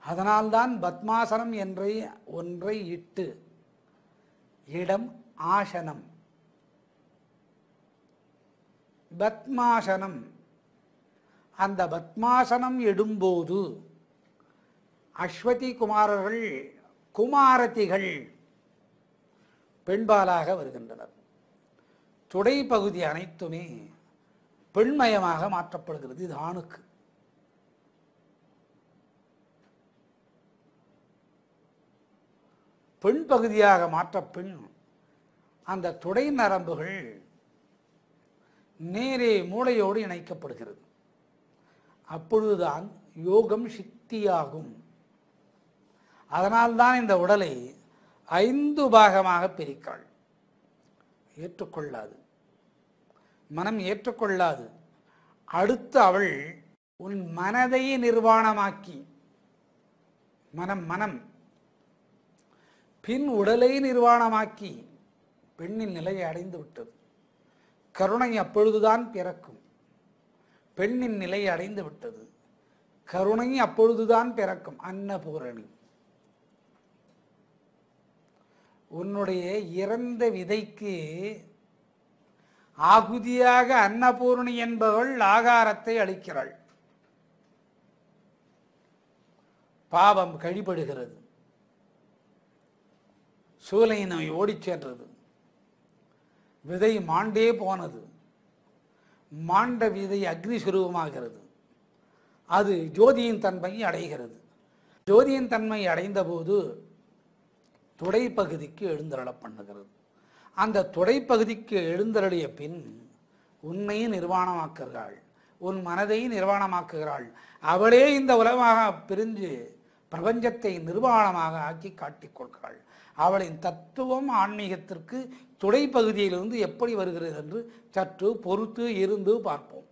அதனால்தான் பத்மாசனம் என்ற ஒன்றை இட்டு, இடம் ஆசனம், பத்மாசனம். அந்த பத்மாசனம் எடும்போது அஸ்வதி குமாரர்கள் குமாரதிகள் பெண்பாலாக வருகின்றனர். தொடை பகுதி அனைத்துமே பெண்மயமாக மாற்றப்படுகிறது. இது ஆணுக்கு. பெண் பகுதியாக மாற்ற பெண் அந்த தொடை நரம்புகள் நேரே மூளையோடு இணைக்கப்படுகிறது. அப்பொழுதுதான் யோகம் சித்தியாகும். அதனால்தான் இந்த உடலை 5 பாகமாக பிரிக்கிறாள். ஏற்றுக்கொள்ளாது, மனம் ஏற்றுக்கொள்ளாது. அடுத்து அவள் உன் மனதை நிர்வாணமாக்கி, மனம் பின் உடலை நிர்வாணமாக்கி பெண்ணின் நிலையை அடைந்து விட்டது. கருணை அப்பொழுதுதான் பிறக்கும். பெண்ணின் நிலையை அடைந்து விட்டது. கருணை அப்பொழுதுதான் பிறக்கும். அன்னபூரணி. உன்னுடைய இறந்த விதைக்கு ஆகுதியாக அன்னபூர்ணி என்பவள் ஆகாரத்தை அளிக்கிறாள். பாவம் கழிபடுகிறது, சூலை நோய் ஓடிச் சென்றது, விதை மாண்டே போனது, மாண்ட விதை அக்னி சுரூபமாகிறது, அது ஜோதியின் தன்மையை அடைகிறது. ஜோதியின் தன்மை அடைந்த போது துடைப்பகுதிக்கு எழுந்தருள பண்ணுகிறது. அந்த துடைப்பகுதிக்கு எழுந்தருளிய பின் உன்னை நிர்வாணமாக்குகிறாள், உன் மனதை நிர்வாணமாக்குகிறாள். அவளே இந்த உலகமாக பிரிஞ்சு பிரபஞ்சத்தை நிர்வாணமாக ஆக்கி காட்டிக் கொள்கிறாள். அவளின் தத்துவம் ஆன்மீகத்திற்கு துடைப்பகுதியிலிருந்து எப்படி வருகிறது என்று சற்று பொறுத்து இருந்து பார்ப்போம்.